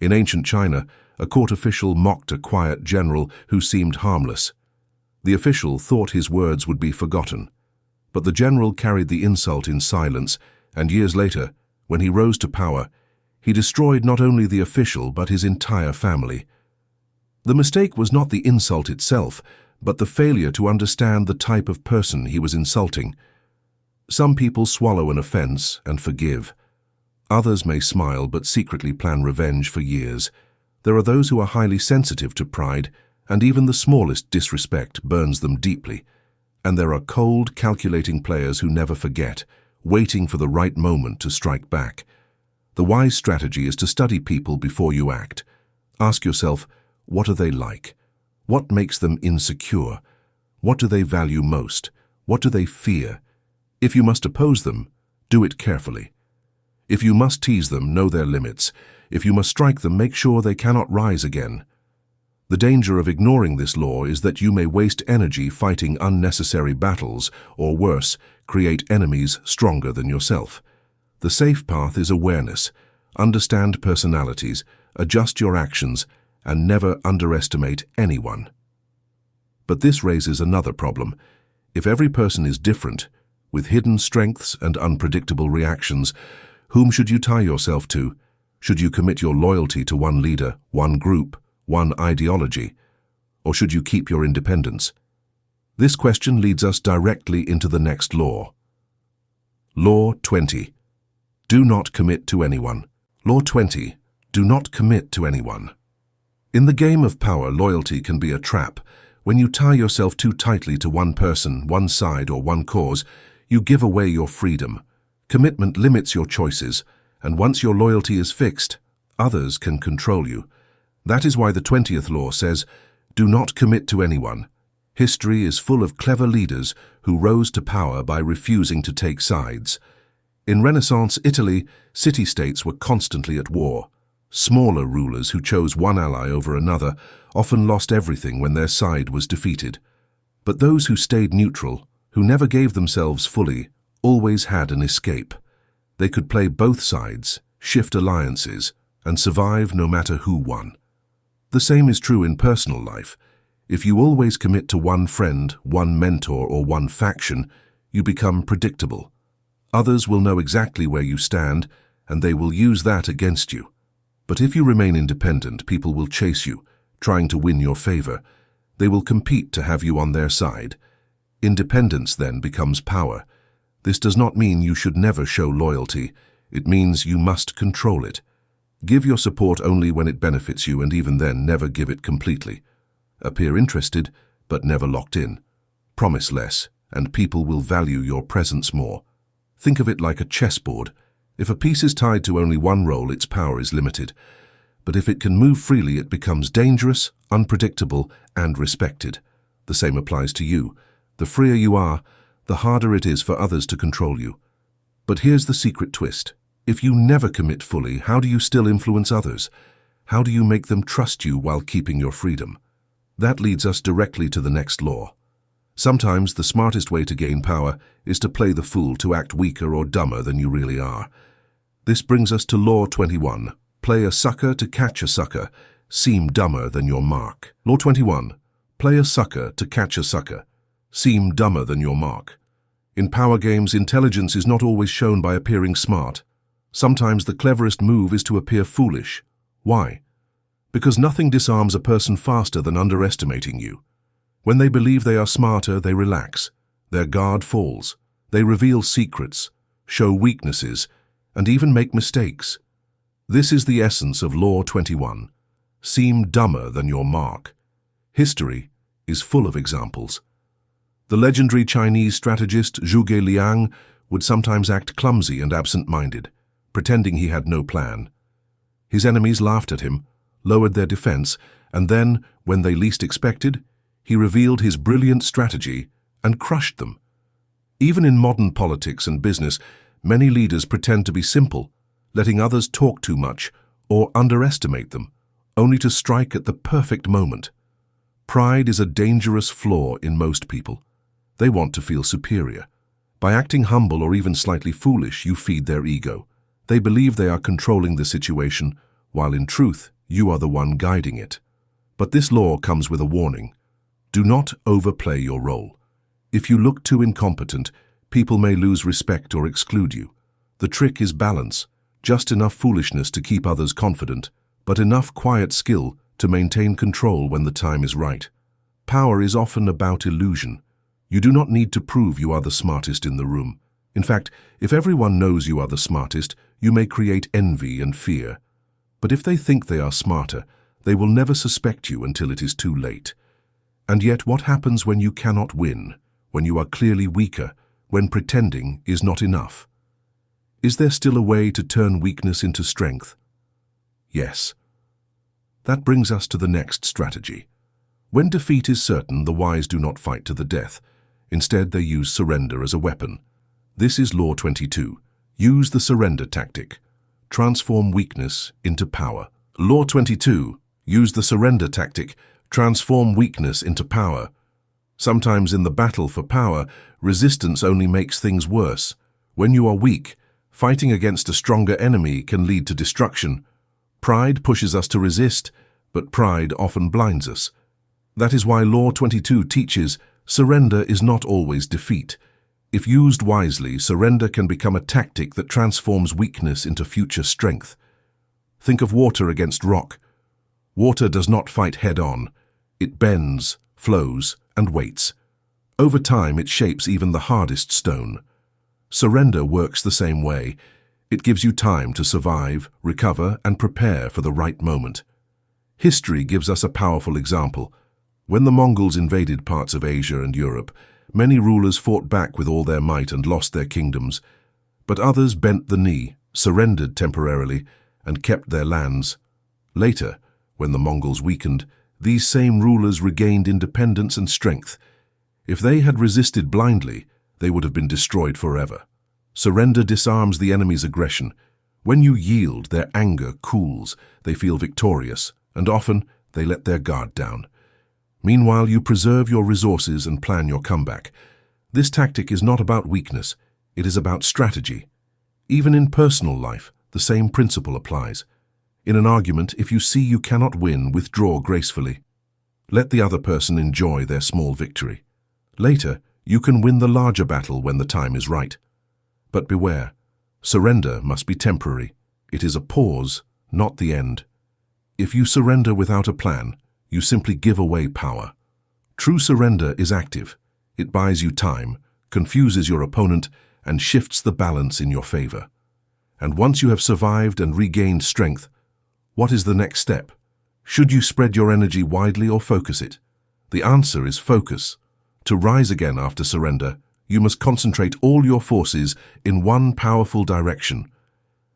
In ancient China, a court official mocked a quiet general who seemed harmless. The official thought his words would be forgotten. But the general carried the insult in silence, and years later, when he rose to power, he destroyed not only the official but his entire family. The mistake was not the insult itself, but the failure to understand the type of person he was insulting. Some people swallow an offense and forgive. Others may smile but secretly plan revenge for years. There are those who are highly sensitive to pride, and even the smallest disrespect burns them deeply. And there are cold, calculating players who never forget, waiting for the right moment to strike back. The wise strategy is to study people before you act. Ask yourself, what are they like? What makes them insecure? What do they value most? What do they fear? If you must oppose them, do it carefully. If you must tease them, know their limits. If you must strike them, make sure they cannot rise again. The danger of ignoring this law is that you may waste energy fighting unnecessary battles, or worse, create enemies stronger than yourself. The safe path is awareness. Understand personalities, adjust your actions, and never underestimate anyone. But this raises another problem. If every person is different, with hidden strengths and unpredictable reactions, whom should you tie yourself to? Should you commit your loyalty to one leader, one group, one ideology? Or should you keep your independence? This question leads us directly into the next law. Law 20. Do not commit to anyone. Law 20. Do not commit to anyone. In the game of power, loyalty can be a trap. When you tie yourself too tightly to one person, one side, or one cause, you give away your freedom. Commitment limits your choices, and once your loyalty is fixed, others can control you. That is why the 20th law says, do not commit to anyone. History is full of clever leaders who rose to power by refusing to take sides. In Renaissance Italy, city-states were constantly at war. Smaller rulers who chose one ally over another often lost everything when their side was defeated. But those who stayed neutral, who never gave themselves fully, always had an escape. They could play both sides, shift alliances, and survive no matter who won. The same is true in personal life. If you always commit to one friend, one mentor, or one faction, you become predictable. Others will know exactly where you stand, and they will use that against you. But if you remain independent, people will chase you, trying to win your favor. They will compete to have you on their side. Independence then becomes power. This does not mean you should never show loyalty. It means you must control it. Give your support only when it benefits you, and even then never give it completely. Appear interested, but never locked in. Promise less, and people will value your presence more. Think of it like a chessboard. If a piece is tied to only one role, its power is limited. But if it can move freely, it becomes dangerous, unpredictable, and respected. The same applies to you. The freer you are, the harder it is for others to control you. But here's the secret twist. If you never commit fully, how do you still influence others? How do you make them trust you while keeping your freedom? That leads us directly to the next law. Sometimes the smartest way to gain power is to play the fool, to act weaker or dumber than you really are. This brings us to Law 21. Play a sucker to catch a sucker. Seem dumber than your mark. Law 21. Play a sucker to catch a sucker. Seem dumber than your mark. In power games, intelligence is not always shown by appearing smart. Sometimes the cleverest move is to appear foolish. Why? Because nothing disarms a person faster than underestimating you. When they believe they are smarter, they relax. Their guard falls. They reveal secrets, show weaknesses, and even make mistakes. This is the essence of Law 21. Seem dumber than your mark. History is full of examples. The legendary Chinese strategist Zhuge Liang would sometimes act clumsy and absent-minded, pretending he had no plan. His enemies laughed at him, lowered their defense, and then, when they least expected, he revealed his brilliant strategy and crushed them. Even in modern politics and business, many leaders pretend to be simple, letting others talk too much or underestimate them, only to strike at the perfect moment. Pride is a dangerous flaw in most people. They want to feel superior. By acting humble or even slightly foolish, you feed their ego. They believe they are controlling the situation, while in truth, You are the one guiding it. But this law comes with a warning. Do not overplay your role. If you look too incompetent, people may lose respect or exclude you. The trick is balance, just enough foolishness to keep others confident, but enough quiet skill to maintain control when the time is right. Power is often about illusion. You do not need to prove you are the smartest in the room. In fact, if everyone knows you are the smartest, you may create envy and fear. But if they think they are smarter, they will never suspect you until it is too late. And yet, what happens when you cannot win, when you are clearly weaker, when pretending is not enough? Is there still a way to turn weakness into strength? Yes. That brings us to the next strategy. When defeat is certain, the wise do not fight to the death. Instead, they use surrender as a weapon. This is Law 22. Use the surrender tactic. Transform weakness into power. Law 22. Use the surrender tactic. Transform weakness into power. Sometimes in the battle for power, resistance only makes things worse. When you are weak, fighting against a stronger enemy can lead to destruction. Pride pushes us to resist, but pride often blinds us. That is why Law 22 teaches surrender is not always defeat. If used wisely, surrender can become a tactic that transforms weakness into future strength. Think of water against rock. Water does not fight head-on. It bends, flows, and waits. Over time, it shapes even the hardest stone. Surrender works the same way. It gives you time to survive, recover, and prepare for the right moment. History gives us a powerful example. When the Mongols invaded parts of Asia and Europe, many rulers fought back with all their might and lost their kingdoms. But others bent the knee, surrendered temporarily, and kept their lands. Later, when the Mongols weakened, these same rulers regained independence and strength. If they had resisted blindly, they would have been destroyed forever. Surrender disarms the enemy's aggression. When you yield, their anger cools, they feel victorious, and often they let their guard down. Meanwhile, you preserve your resources and plan your comeback. This tactic is not about weakness, it is about strategy. Even in personal life, the same principle applies. In an argument, if you see you cannot win, withdraw gracefully. Let the other person enjoy their small victory. Later, you can win the larger battle when the time is right. But beware, surrender must be temporary. It is a pause, not the end. If you surrender without a plan, you simply give away power. True surrender is active. It buys you time, confuses your opponent, and shifts the balance in your favor. And once you have survived and regained strength, what is the next step? Should you spread your energy widely or focus it? The answer is focus. To rise again after surrender, you must concentrate all your forces in one powerful direction.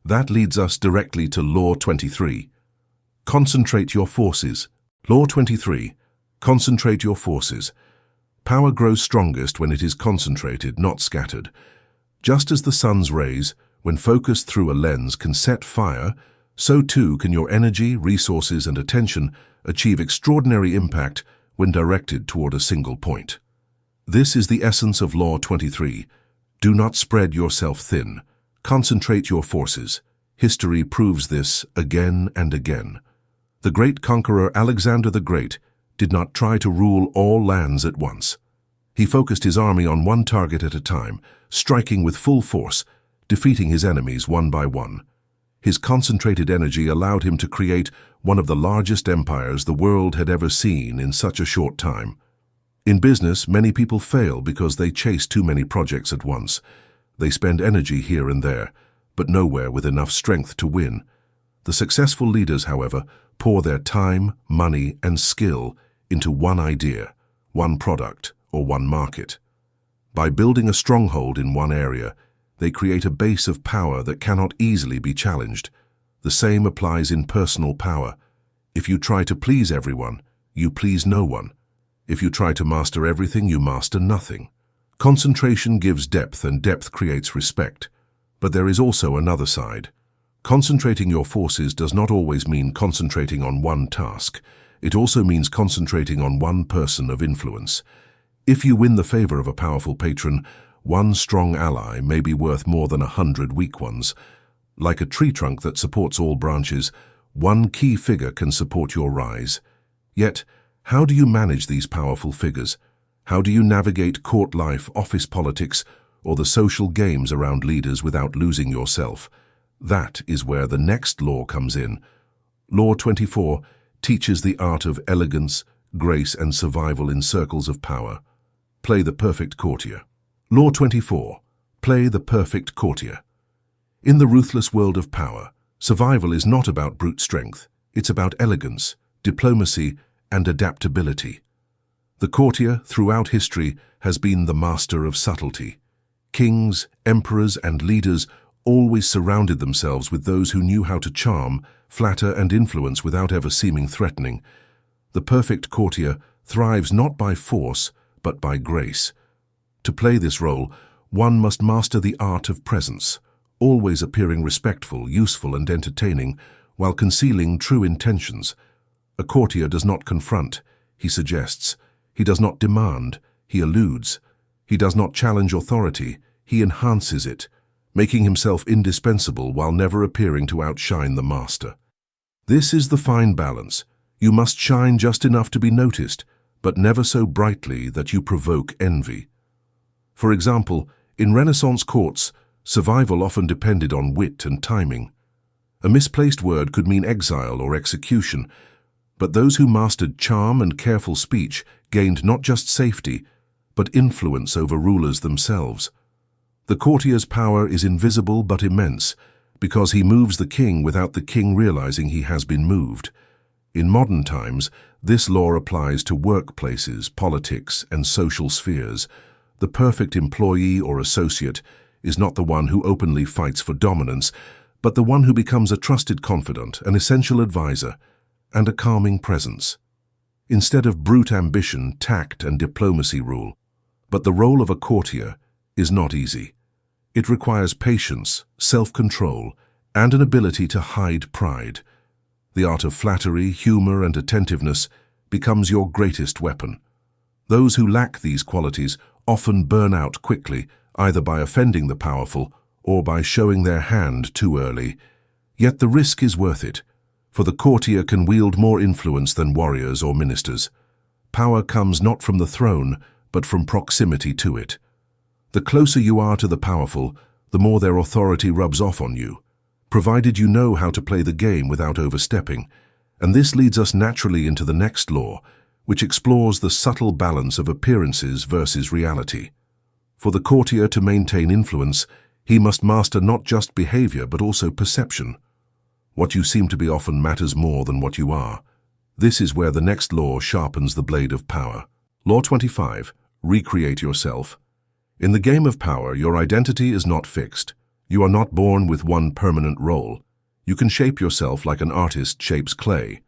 That leads us directly to Law 23. Concentrate your forces. Law 23. Concentrate your forces. Power grows strongest when it is concentrated, not scattered. Just as the sun's rays, when focused through a lens, can set fire, so too can your energy, resources, and attention achieve extraordinary impact when directed toward a single point. This is the essence of Law 23. Do not spread yourself thin. Concentrate your forces. History proves this again and again. The great conqueror Alexander the Great did not try to rule all lands at once. He focused his army on one target at a time, striking with full force, defeating his enemies one by one. His concentrated energy allowed him to create one of the largest empires the world had ever seen in such a short time. In business, many people fail because they chase too many projects at once. They spend energy here and there, but nowhere with enough strength to win. The successful leaders, however, pour their time, money, and skill into one idea, one product, or one market. By building a stronghold in one area, they create a base of power that cannot easily be challenged. The same applies in personal power. If you try to please everyone, you please no one. If you try to master everything, you master nothing. Concentration gives depth, and depth creates respect. But there is also another side. Concentrating your forces does not always mean concentrating on one task. It also means concentrating on one person of influence. If you win the favor of a powerful patron, one strong ally may be worth more than 100 weak ones. Like a tree trunk that supports all branches, One key figure can support your rise. Yet, how do you manage these powerful figures? How do you navigate court life, office politics, or the social games around leaders without losing yourself? That is where the next law comes in. Law 24 teaches the art of elegance, grace, and survival in circles of power. Play the perfect courtier. Law 24. Play the perfect courtier. In the ruthless world of power, survival is not about brute strength. It's about elegance, diplomacy, and adaptability. The courtier, throughout history, has been the master of subtlety. Kings, emperors, and leaders always surrounded themselves with those who knew how to charm, flatter, and influence without ever seeming threatening. The perfect courtier thrives not by force, but by grace. To play this role, one must master the art of presence, always appearing respectful, useful, and entertaining, while concealing true intentions. A courtier does not confront, he suggests. He does not demand, he alludes. He does not challenge authority, he enhances it, making himself indispensable while never appearing to outshine the master. This is the fine balance. You must shine just enough to be noticed, but never so brightly that you provoke envy. For example, in Renaissance courts, survival often depended on wit and timing. A misplaced word could mean exile or execution, but those who mastered charm and careful speech gained not just safety, but influence over rulers themselves. The courtier's power is invisible but immense, because he moves the king without the king realizing he has been moved. In modern times, this law applies to workplaces, politics, and social spheres. The perfect employee or associate is not the one who openly fights for dominance, but the one who becomes a trusted confidant, an essential advisor, and a calming presence. Instead of brute ambition, tact and diplomacy rule. But the role of a courtier is not easy. It requires patience, self-control, and an ability to hide pride. The art of flattery, humor, and attentiveness becomes your greatest weapon. Those who lack these qualities often burn out quickly, either by offending the powerful or by showing their hand too early. Yet the risk is worth it, for the courtier can wield more influence than warriors or ministers. Power comes not from the throne, but from proximity to it. The closer you are to the powerful, the more their authority rubs off on you, provided you know how to play the game without overstepping. And this leads us naturally into the next law, which explores the subtle balance of appearances versus reality. For the courtier to maintain influence, he must master not just behavior but also perception. What you seem to be often matters more than what you are. This is where the next law sharpens the blade of power. Law 25. Recreate yourself. In the game of power, your identity is not fixed. You are not born with one permanent role. You can shape yourself like an artist shapes clay.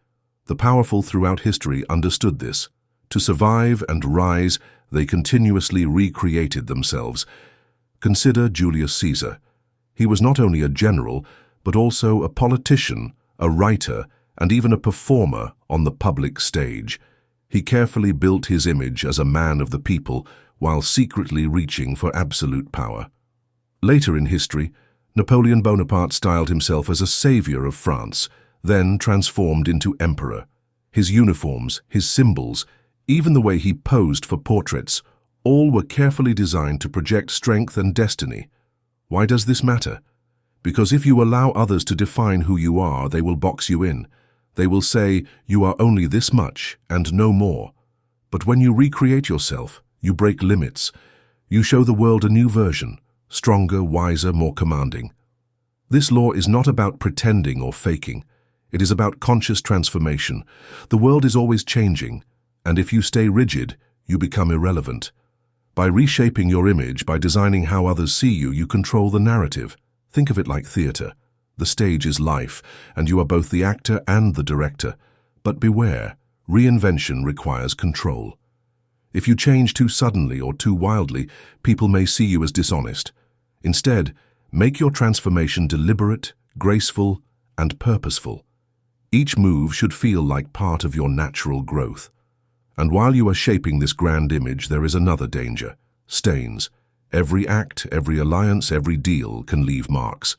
The powerful throughout history understood this. To survive and rise, they continuously recreated themselves. Consider Julius Caesar. He was not only a general, but also a politician, a writer, and even a performer on the public stage. He carefully built his image as a man of the people while secretly reaching for absolute power. Later in history, Napoleon Bonaparte styled himself as a savior of France, then transformed into emperor. His uniforms, his symbols, even the way he posed for portraits, all were carefully designed to project strength and destiny. Why does this matter? Because if you allow others to define who you are, they will box you in. They will say, you are only this much and no more. But when you recreate yourself, you break limits. You show the world a new version, stronger, wiser, more commanding. This law is not about pretending or faking. It is about conscious transformation. The world is always changing, and if you stay rigid, you become irrelevant. By reshaping your image, by designing how others see you, you control the narrative. Think of it like theater. The stage is life, and you are both the actor and the director. But beware, reinvention requires control. If you change too suddenly or too wildly, people may see you as dishonest. Instead, make your transformation deliberate, graceful, and purposeful. Each move should feel like part of your natural growth. And while you are shaping this grand image, there is another danger: stains. Every act, every alliance, every deal can leave marks.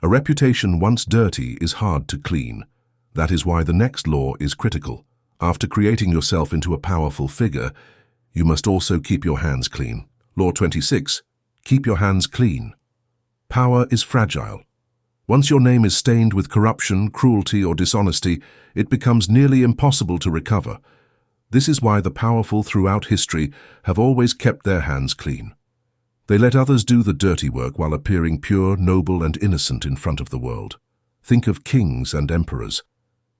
A reputation once dirty is hard to clean. That is why the next law is critical. After creating yourself into a powerful figure, you must also keep your hands clean. Law 26. Keep your hands clean. Power is fragile. Once your name is stained with corruption, cruelty, or dishonesty, it becomes nearly impossible to recover. This is why the powerful throughout history have always kept their hands clean. They let others do the dirty work while appearing pure, noble, and innocent in front of the world. Think of kings and emperors.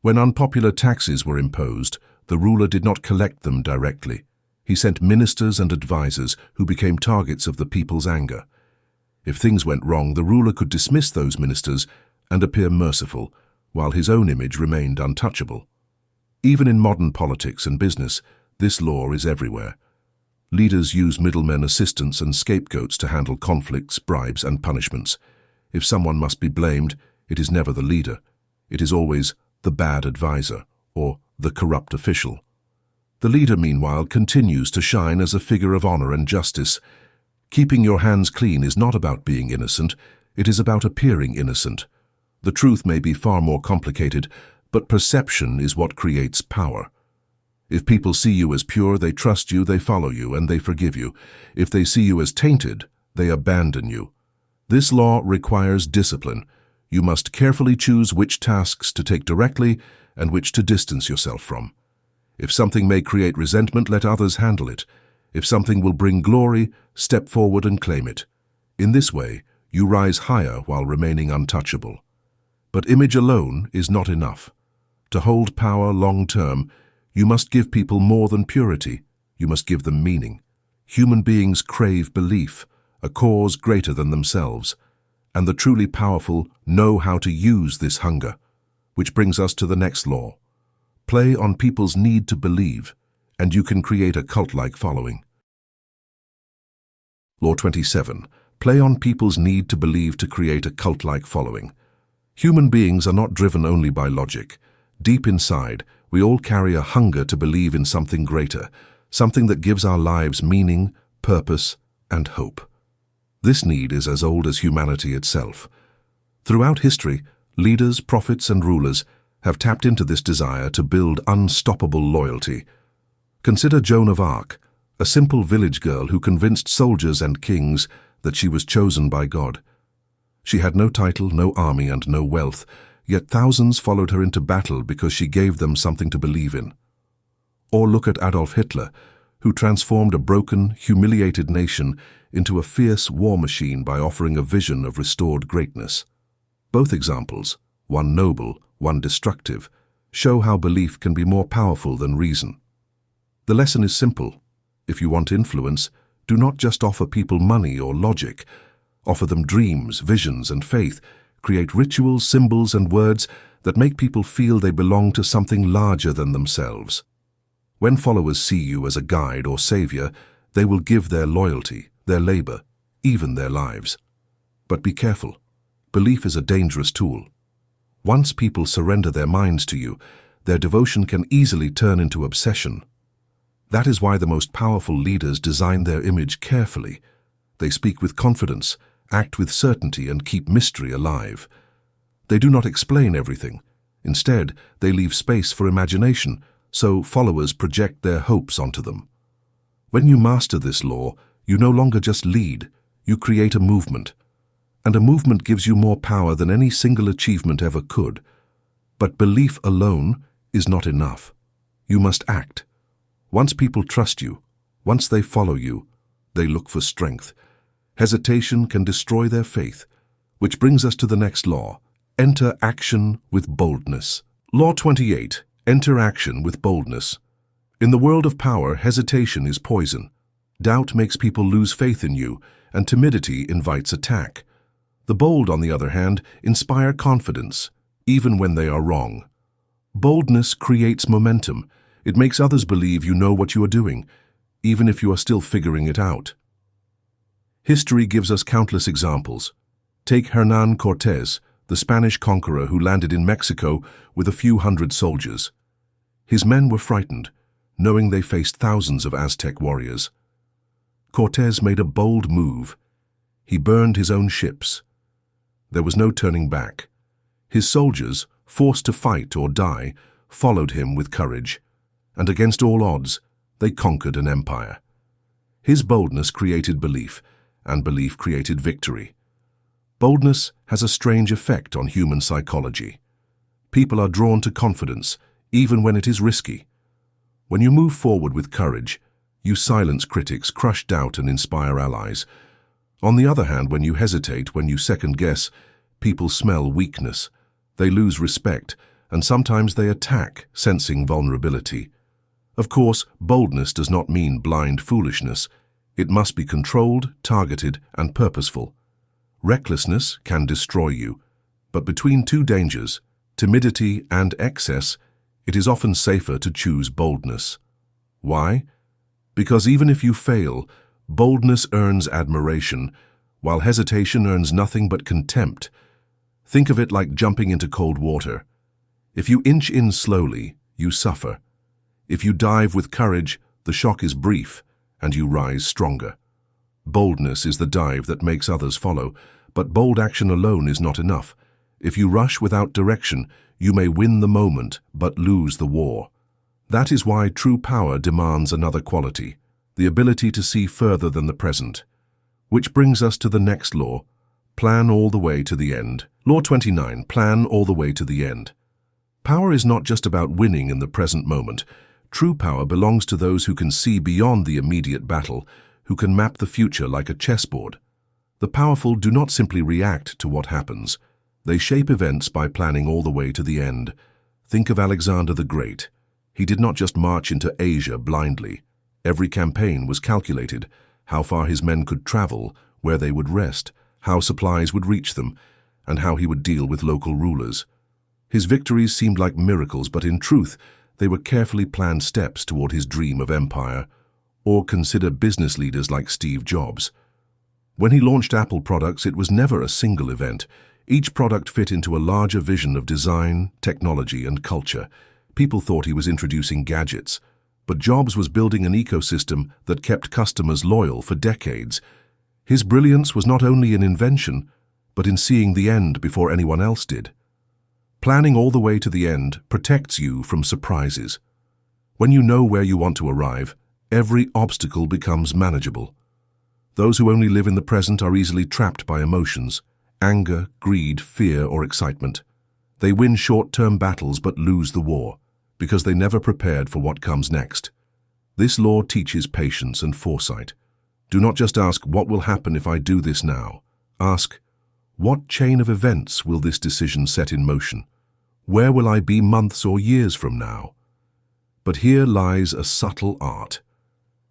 When unpopular taxes were imposed, the ruler did not collect them directly. He sent ministers and advisors who became targets of the people's anger. If things went wrong, the ruler could dismiss those ministers and appear merciful, while his own image remained untouchable. Even in modern politics and business, this law is everywhere. Leaders use middlemen, assistants, and scapegoats to handle conflicts, bribes, and punishments. If someone must be blamed, it is never the leader. It is always the bad advisor or the corrupt official. The leader, meanwhile, continues to shine as a figure of honor and justice. Keeping your hands clean is not about being innocent, it is about appearing innocent. The truth may be far more complicated, but perception is what creates power. If people see you as pure, they trust you, they follow you, and they forgive you. If they see you as tainted, they abandon you. This law requires discipline. You must carefully choose which tasks to take directly and which to distance yourself from. If something may create resentment, let others handle it. If something will bring glory, step forward and claim it. In this way, you rise higher while remaining untouchable. But image alone is not enough. To hold power long-term, you must give people more than purity. You must give them meaning. Human beings crave belief, a cause greater than themselves. And the truly powerful know how to use this hunger. Which brings us to the next law. Play on people's need to believe, and you can create a cult-like following. Law 27. Play on people's need to believe to create a cult-like following. Human beings are not driven only by logic. Deep inside, we all carry a hunger to believe in something greater, something that gives our lives meaning, purpose, and hope. This need is as old as humanity itself. Throughout history, leaders, prophets, and rulers have tapped into this desire to build unstoppable loyalty. Consider Joan of Arc, a simple village girl who convinced soldiers and kings that she was chosen by God. She had no title, no army, and no wealth, yet thousands followed her into battle because she gave them something to believe in. Or look at Adolf Hitler, who transformed a broken, humiliated nation into a fierce war machine by offering a vision of restored greatness. Both examples, one noble, one destructive, show how belief can be more powerful than reason. The lesson is simple. If you want influence, do not just offer people money or logic. Offer them dreams, visions, and faith. Create rituals, symbols, and words that make people feel they belong to something larger than themselves. When followers see you as a guide or savior, they will give their loyalty, their labor, even their lives. But be careful. Belief is a dangerous tool. Once people surrender their minds to you, their devotion can easily turn into obsession. That is why the most powerful leaders design their image carefully. They speak with confidence, act with certainty, and keep mystery alive. They do not explain everything. Instead, they leave space for imagination, so followers project their hopes onto them. When you master this law, you no longer just lead, you create a movement. And a movement gives you more power than any single achievement ever could. But belief alone is not enough. You must act. Once people trust you, once they follow you, they look for strength. Hesitation can destroy their faith. Which brings us to the next law. Enter action with boldness. Law 28. Enter action with boldness. In the world of power, hesitation is poison. Doubt makes people lose faith in you, and timidity invites attack. The bold, on the other hand, inspire confidence, even when they are wrong. Boldness creates momentum. It makes others believe you know what you are doing, even if you are still figuring it out. History gives us countless examples. Take Hernán Cortés, the Spanish conqueror who landed in Mexico with a few hundred soldiers. His men were frightened, knowing they faced thousands of Aztec warriors. Cortés made a bold move. He burned his own ships. There was no turning back. His soldiers, forced to fight or die, followed him with courage, and against all odds, they conquered an empire. His boldness created belief, and belief created victory. Boldness has a strange effect on human psychology. People are drawn to confidence, even when it is risky. When you move forward with courage, you silence critics, crush doubt, and inspire allies. On the other hand, when you hesitate, when you second-guess, people smell weakness. They lose respect, and sometimes they attack, sensing vulnerability. Of course, boldness does not mean blind foolishness. It must be controlled, targeted, and purposeful. Recklessness can destroy you, but between two dangers, timidity and excess, it is often safer to choose boldness. Why? Because even if you fail, boldness earns admiration, while hesitation earns nothing but contempt. Think of it like jumping into cold water. If you inch in slowly, you suffer. If you dive with courage, the shock is brief, and you rise stronger. Boldness is the dive that makes others follow, but bold action alone is not enough. If you rush without direction, you may win the moment, but lose the war. That is why true power demands another quality, the ability to see further than the present. Which brings us to the next law: plan all the way to the end. Law 29, plan all the way to the end. Power is not just about winning in the present moment. True power belongs to those who can see beyond the immediate battle, who can map the future like a chessboard. The powerful do not simply react to what happens. They shape events by planning all the way to the end. Think of Alexander the Great. He did not just march into Asia blindly. Every campaign was calculated: how far his men could travel, where they would rest, how supplies would reach them, and how he would deal with local rulers. His victories seemed like miracles, but in truth, they were carefully planned steps toward his dream of empire. Or consider business leaders like Steve Jobs. When he launched Apple products, it was never a single event. Each product fit into a larger vision of design, technology, and culture. People thought he was introducing gadgets, but Jobs was building an ecosystem that kept customers loyal for decades. His brilliance was not only in invention, but in seeing the end before anyone else did. Planning all the way to the end protects you from surprises. When you know where you want to arrive, every obstacle becomes manageable. Those who only live in the present are easily trapped by emotions: anger, greed, fear, or excitement. They win short-term battles but lose the war, because they never prepared for what comes next. This law teaches patience and foresight. Do not just ask, what will happen if I do this now? Ask, what chain of events will this decision set in motion? Where will I be months or years from now? But here lies a subtle art.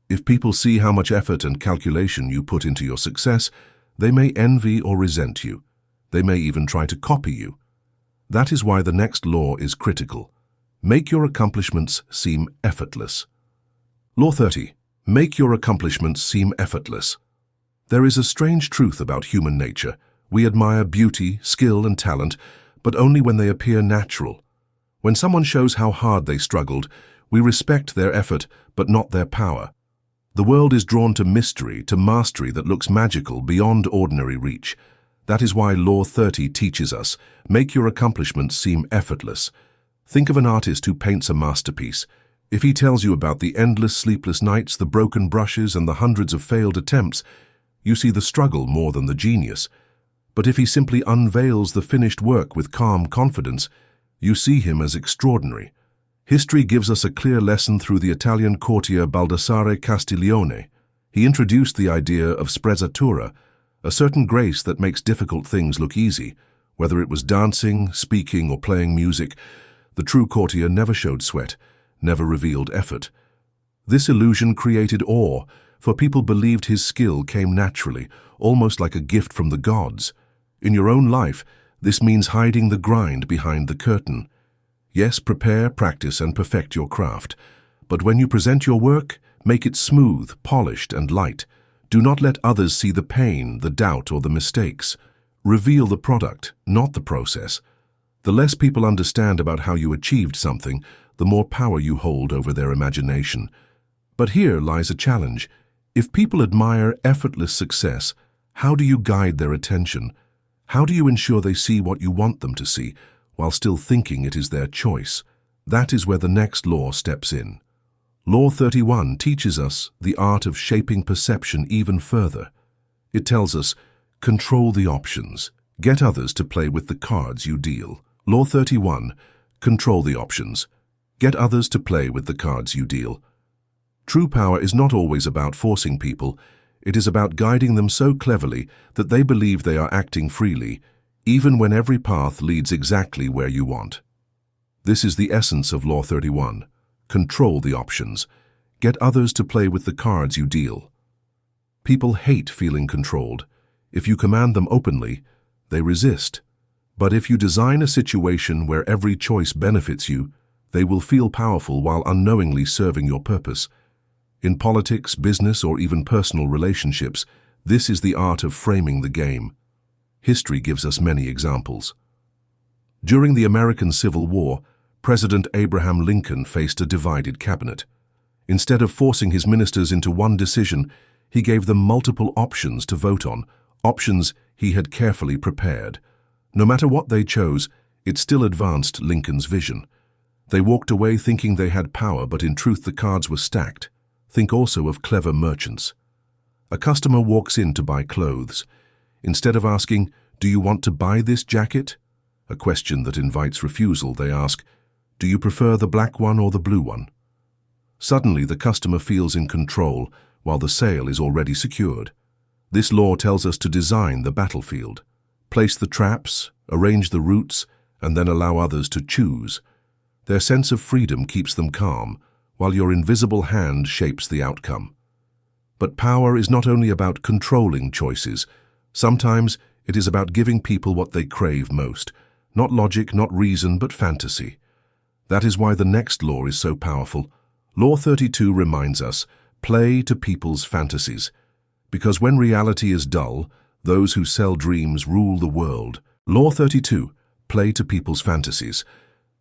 If people see how much effort and calculation you put into your success, they may envy or resent you. They may even try to copy you. That is why the next law is critical. Make your accomplishments seem effortless. Law 30. Make your accomplishments seem effortless. There is a strange truth about human nature. We admire beauty, skill, and talent, but only when they appear natural. When someone shows how hard they struggled, we respect their effort, but not their power. The world is drawn to mystery, to mastery that looks magical, beyond ordinary reach. That is why Law 30 teaches us, make your accomplishments seem effortless. Think of an artist who paints a masterpiece. If he tells you about the endless sleepless nights, the broken brushes, and the hundreds of failed attempts, you see the struggle more than the genius. But if he simply unveils the finished work with calm confidence, you see him as extraordinary. History gives us a clear lesson through the Italian courtier Baldassare Castiglione. He introduced the idea of sprezzatura, a certain grace that makes difficult things look easy. Whether it was dancing, speaking, or playing music, the true courtier never showed sweat, never revealed effort. This illusion created awe, for people believed his skill came naturally, almost like a gift from the gods. In your own life, this means hiding the grind behind the curtain. Yes, prepare, practice, and perfect your craft. But when you present your work, make it smooth, polished, and light. Do not let others see the pain, the doubt, or the mistakes. Reveal the product, not the process. The less people understand about how you achieved something, the more power you hold over their imagination. But here lies a challenge. If people admire effortless success, how do you guide their attention? How do you ensure they see what you want them to see, while still thinking it is their choice. That is where the next law steps in. Law 31 teaches us the art of shaping perception even further. It tells us, control the options. Get others to play with the cards you deal. Law 31, control the options. Get others to play with the cards you deal. True power is not always about forcing people. It is about guiding them so cleverly that they believe they are acting freely, even when every path leads exactly where you want. This is the essence of Law 31. Control the options. Get others to play with the cards you deal. People hate feeling controlled. If you command them openly, they resist. But if you design a situation where every choice benefits you, they will feel powerful while unknowingly serving your purpose. In politics, business, or even personal relationships, this is the art of framing the game. History gives us many examples. During the American Civil War, President Abraham Lincoln faced a divided cabinet. Instead of forcing his ministers into one decision, he gave them multiple options to vote on, options he had carefully prepared. No matter what they chose, it still advanced Lincoln's vision. They walked away thinking they had power, but in truth the cards were stacked. Think also of clever merchants. A customer walks in to buy clothes. Instead of asking, "Do you want to buy this jacket?" a question that invites refusal, they ask, "Do you prefer the black one or the blue one?" Suddenly, the customer feels in control, while the sale is already secured. This law tells us to design the battlefield. Place the traps, arrange the routes, and then allow others to choose. Their sense of freedom keeps them calm, while your invisible hand shapes the outcome. But power is not only about controlling choices. Sometimes it is about giving people what they crave most. Not logic, not reason, but fantasy. That is why the next law is so powerful. Law 32 reminds us, play to people's fantasies. Because when reality is dull, those who sell dreams rule the world. Law 32, play to people's fantasies.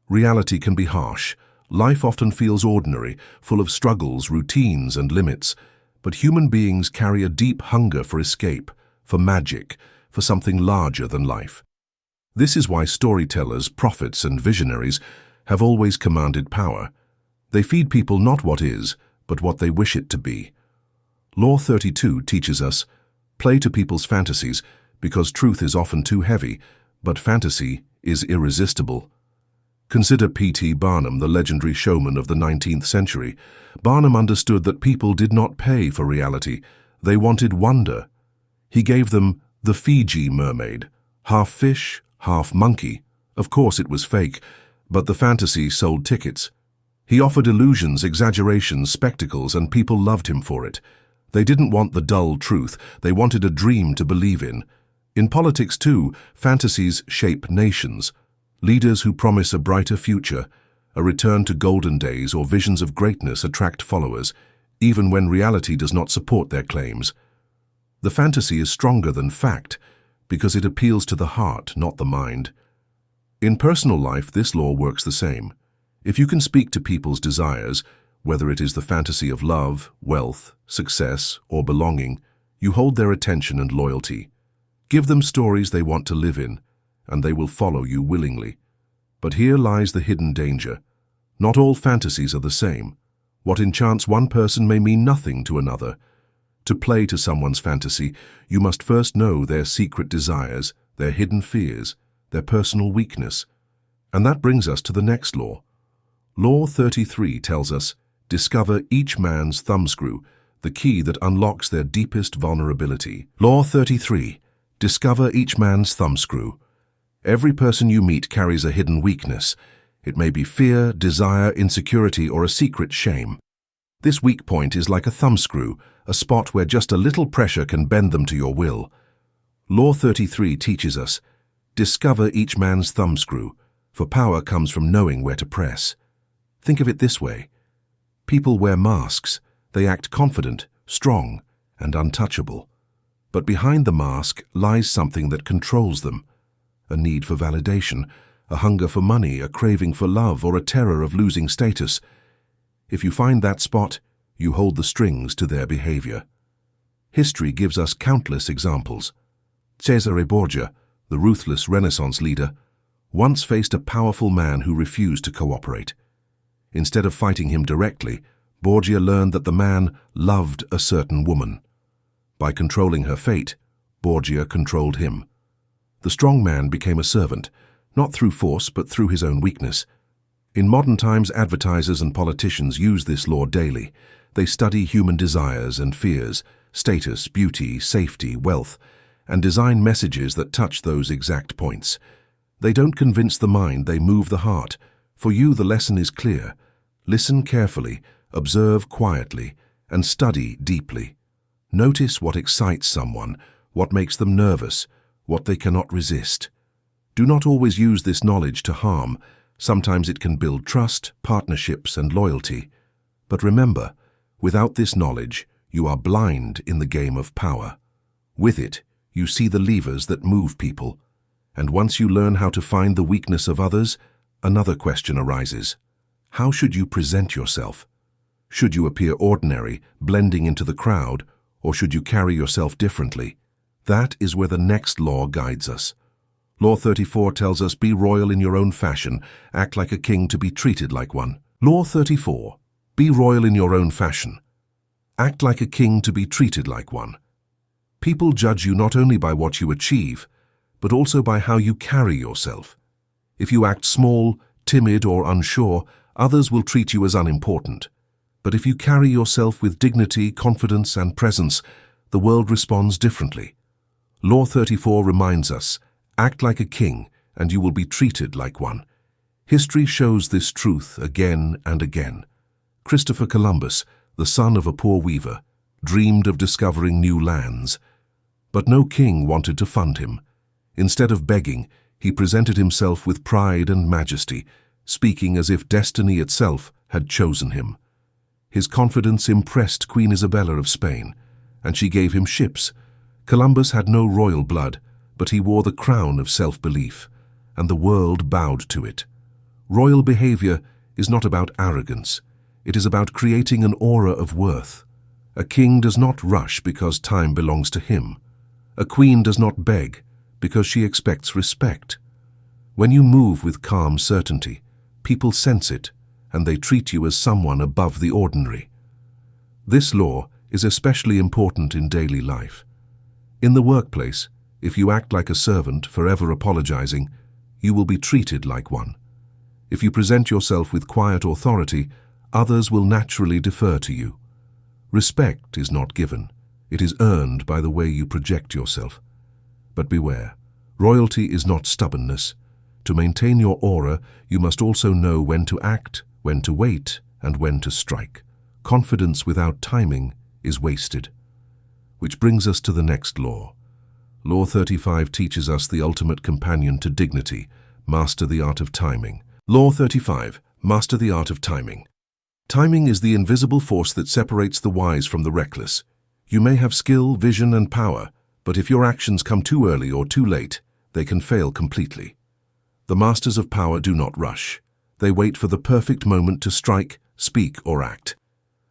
Reality can be harsh. Life often feels ordinary, full of struggles, routines, and limits. But human beings carry a deep hunger for escape, for magic, for something larger than life. This is why storytellers, prophets, and visionaries have always commanded power. They feed people not what is, but what they wish it to be. Law 32 teaches us, play to people's fantasies, because truth is often too heavy, but fantasy is irresistible. Consider P.T. Barnum, the legendary showman of the 19th century. Barnum understood that people did not pay for reality. They wanted wonder. He gave them the Fiji mermaid, half fish, half monkey. Of course it was fake, but the fantasy sold tickets. He offered illusions, exaggerations, spectacles, and people loved him for it. They didn't want the dull truth. They wanted a dream to believe in. In politics too, fantasies shape nations. Leaders who promise a brighter future, a return to golden days, or visions of greatness attract followers, even when reality does not support their claims. The fantasy is stronger than fact, because it appeals to the heart, not the mind. In personal life, this law works the same. If you can speak to people's desires, whether it is the fantasy of love, wealth, success, or belonging, you hold their attention and loyalty. Give them stories they want to live in, and they will follow you willingly. But here lies the hidden danger. Not all fantasies are the same. What enchants one person may mean nothing to another. To play to someone's fantasy, you must first know their secret desires, their hidden fears, their personal weakness. And that brings us to the next law. Law 33 tells us, discover each man's thumbscrew, the key that unlocks their deepest vulnerability. Law 33, discover each man's thumbscrew. Every person you meet carries a hidden weakness. It may be fear, desire, insecurity, or a secret shame. This weak point is like a thumbscrew, a spot where just a little pressure can bend them to your will. Law 33 teaches us, discover each man's thumbscrew, for power comes from knowing where to press. Think of it this way. People wear masks. They act confident, strong, and untouchable. But behind the mask lies something that controls them. A need for validation, a hunger for money, a craving for love, or a terror of losing status. If you find that spot, you hold the strings to their behavior. History gives us countless examples. Cesare Borgia, the ruthless Renaissance leader, once faced a powerful man who refused to cooperate. Instead of fighting him directly, Borgia learned that the man loved a certain woman. By controlling her fate, Borgia controlled him. The strong man became a servant, not through force but through his own weakness. In modern times, advertisers and politicians use this law daily. They study human desires and fears, status, beauty, safety, wealth, and design messages that touch those exact points. They don't convince the mind, they move the heart. For you, the lesson is clear. Listen carefully, observe quietly, and study deeply. Notice what excites someone, what makes them nervous, what they cannot resist. Do not always use this knowledge to harm. Sometimes it can build trust, partnerships, and loyalty. But remember, without this knowledge, you are blind in the game of power. With it, you see the levers that move people. And once you learn how to find the weakness of others, another question arises. How should you present yourself? Should you appear ordinary, blending into the crowd, or should you carry yourself differently? That is where the next law guides us. Law 34 tells us, be royal in your own fashion, act like a king to be treated like one. Law 34. Be royal in your own fashion. Act like a king to be treated like one. People judge you not only by what you achieve, but also by how you carry yourself. If you act small, timid, or unsure, others will treat you as unimportant. But if you carry yourself with dignity, confidence, and presence, the world responds differently. Law 34 reminds us, act like a king, and you will be treated like one. History shows this truth again and again. Christopher Columbus, the son of a poor weaver, dreamed of discovering new lands. But no king wanted to fund him. Instead of begging, he presented himself with pride and majesty, speaking as if destiny itself had chosen him. His confidence impressed Queen Isabella of Spain, and she gave him ships. Columbus had no royal blood, but he wore the crown of self-belief, and the world bowed to it. Royal behavior is not about arrogance. It is about creating an aura of worth. A king does not rush because time belongs to him. A queen does not beg because she expects respect. When you move with calm certainty, people sense it, and they treat you as someone above the ordinary. This law is especially important in daily life. In the workplace, if you act like a servant, forever apologizing, you will be treated like one. If you present yourself with quiet authority, others will naturally defer to you. Respect is not given. It is earned by the way you project yourself. But beware, royalty is not stubbornness. To maintain your aura, you must also know when to act, when to wait, and when to strike. Confidence without timing is wasted. Which brings us to the next law. Law 35 teaches us the ultimate companion to dignity, master the art of timing. Law 35, master the art of timing. Timing is the invisible force that separates the wise from the reckless. You may have skill, vision, and power, but if your actions come too early or too late, they can fail completely. The masters of power do not rush. They wait for the perfect moment to strike, speak, or act.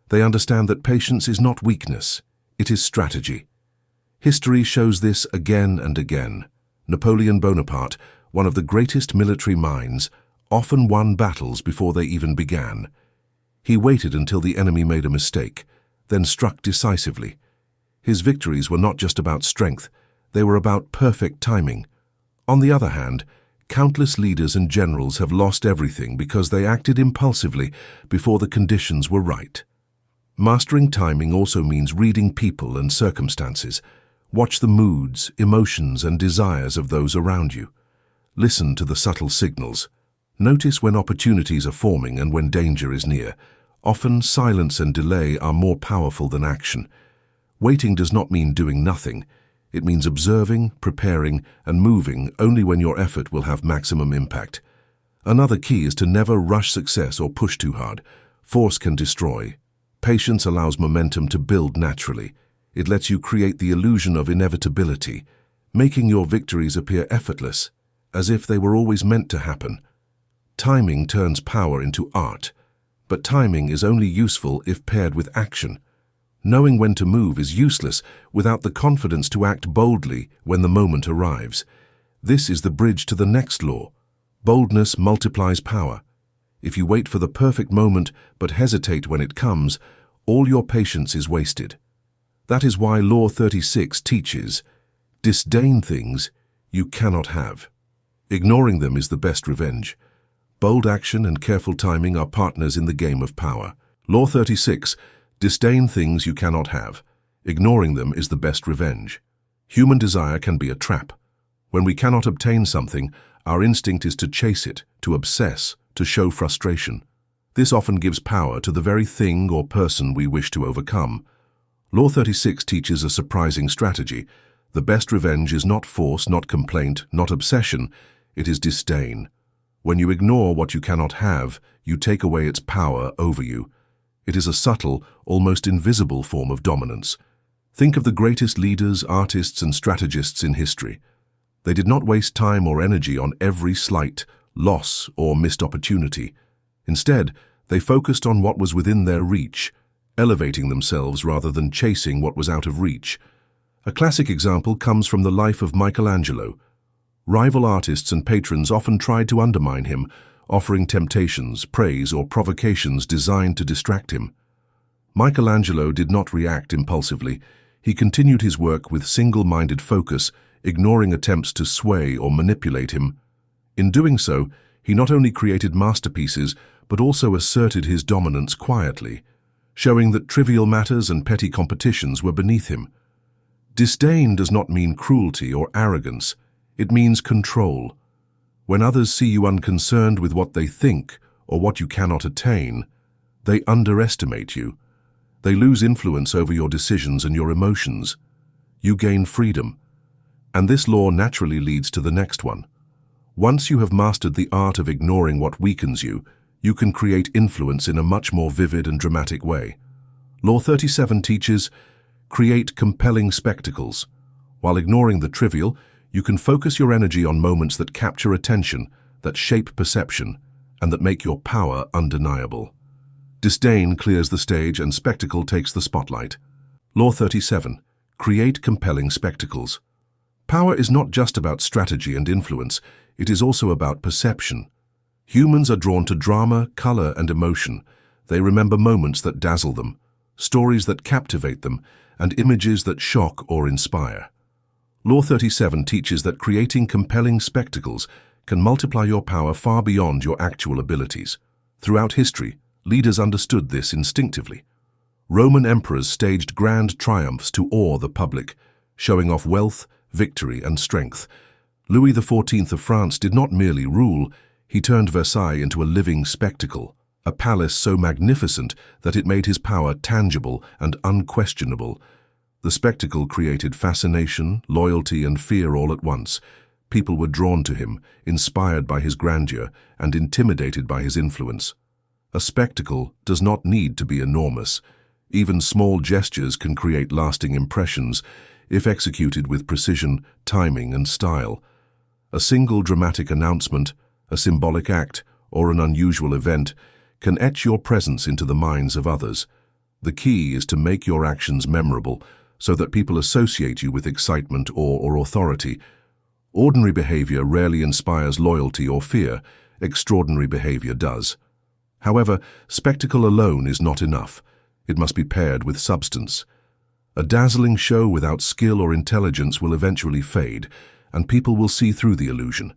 They understand that patience is not weakness, it is strategy. History shows this again and again. Napoleon Bonaparte, one of the greatest military minds, often won battles before they even began. He waited until the enemy made a mistake, then struck decisively. His victories were not just about strength, they were about perfect timing. On the other hand, countless leaders and generals have lost everything because they acted impulsively before the conditions were right. Mastering timing also means reading people and circumstances. Watch the moods, emotions, and desires of those around you. Listen to the subtle signals. Notice when opportunities are forming and when danger is near. Often, silence and delay are more powerful than action. Waiting does not mean doing nothing. It means observing, preparing, and moving only when your effort will have maximum impact. Another key is to never rush success or push too hard. Force can destroy. Patience allows momentum to build naturally. It lets you create the illusion of inevitability, making your victories appear effortless, as if they were always meant to happen. Timing turns power into art, but timing is only useful if paired with action. Knowing when to move is useless without the confidence to act boldly when the moment arrives. This is the bridge to the next law. Boldness multiplies power. If you wait for the perfect moment but hesitate when it comes, all your patience is wasted. That is why Law 36 teaches, disdain things you cannot have. Ignoring them is the best revenge. Bold action and careful timing are partners in the game of power. Law 36, disdain things you cannot have. Ignoring them is the best revenge. Human desire can be a trap. When we cannot obtain something, our instinct is to chase it, to obsess, to show frustration. This often gives power to the very thing or person we wish to overcome. Law 36 teaches a surprising strategy. The best revenge is not force, not complaint, not obsession. It is disdain. When you ignore what you cannot have, you take away its power over you. It is a subtle, almost invisible form of dominance. Think of the greatest leaders, artists, and strategists in history. They did not waste time or energy on every slight, loss, or missed opportunity. Instead, they focused on what was within their reach, elevating themselves rather than chasing what was out of reach. A classic example comes from the life of Michelangelo. Rival artists and patrons often tried to undermine him, offering temptations, praise, or provocations designed to distract him. Michelangelo did not react impulsively. He continued his work with single-minded focus, ignoring attempts to sway or manipulate him. In doing so, he not only created masterpieces, but also asserted his dominance quietly, showing that trivial matters and petty competitions were beneath him. Disdain does not mean cruelty or arrogance. It means control. When others see you unconcerned with what they think or what you cannot attain, they underestimate you. They lose influence over your decisions and your emotions. You gain freedom. And this law naturally leads to the next one. Once you have mastered the art of ignoring what weakens you, you can create influence in a much more vivid and dramatic way. Law 37 teaches, create compelling spectacles. While ignoring the trivial, you can focus your energy on moments that capture attention, that shape perception, and that make your power undeniable. Disdain clears the stage and spectacle takes the spotlight. Law 37. Create compelling spectacles. Power is not just about strategy and influence, it is also about perception. Humans are drawn to drama, color, and emotion. They remember moments that dazzle them, stories that captivate them, and images that shock or inspire. Law 37 teaches that creating compelling spectacles can multiply your power far beyond your actual abilities. Throughout history, leaders understood this instinctively. Roman emperors staged grand triumphs to awe the public, showing off wealth, victory, and strength. Louis XIV of France did not merely rule, he turned Versailles into a living spectacle, a palace so magnificent that it made his power tangible and unquestionable. The spectacle created fascination, loyalty, and fear all at once. People were drawn to him, inspired by his grandeur, and intimidated by his influence. A spectacle does not need to be enormous. Even small gestures can create lasting impressions, if executed with precision, timing, and style. A single dramatic announcement, a symbolic act, or an unusual event can etch your presence into the minds of others. The key is to make your actions memorable so that people associate you with excitement or authority. Ordinary behavior rarely inspires loyalty or fear. Extraordinary behavior does. However, spectacle alone is not enough. It must be paired with substance. A dazzling show without skill or intelligence will eventually fade, and people will see through the illusion.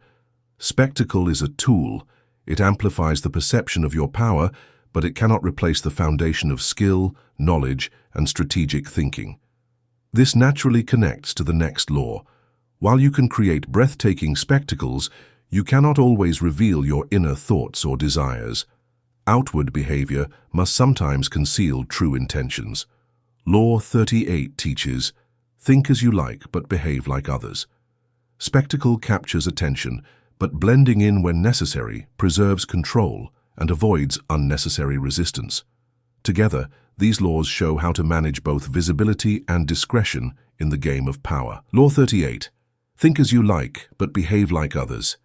Spectacle is a tool. It amplifies the perception of your power, but it cannot replace the foundation of skill, knowledge, and strategic thinking. This naturally connects to the next law. While you can create breathtaking spectacles, you cannot always reveal your inner thoughts or desires. Outward behavior must sometimes conceal true intentions. Law 38 teaches, think as you like but behave like others. Spectacle captures attention, but blending in when necessary preserves control and avoids unnecessary resistance. Together, these laws show how to manage both visibility and discretion in the game of power. Law 38. Think as you like, but behave like others.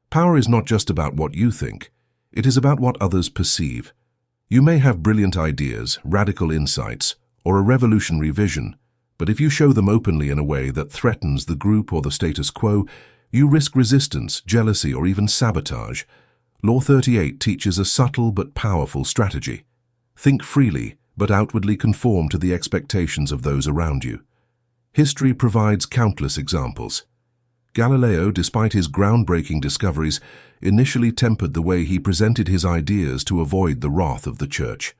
Power is not just about what you think. It is about what others perceive. You may have brilliant ideas, radical insights, or a revolutionary vision, but if you show them openly in a way that threatens the group or the status quo, you risk resistance, jealousy, or even sabotage. Law 38 teaches a subtle but powerful strategy. Think freely, but outwardly conform to the expectations of those around you. History provides countless examples. Galileo, despite his groundbreaking discoveries, initially tempered the way he presented his ideas to avoid the wrath of the Church.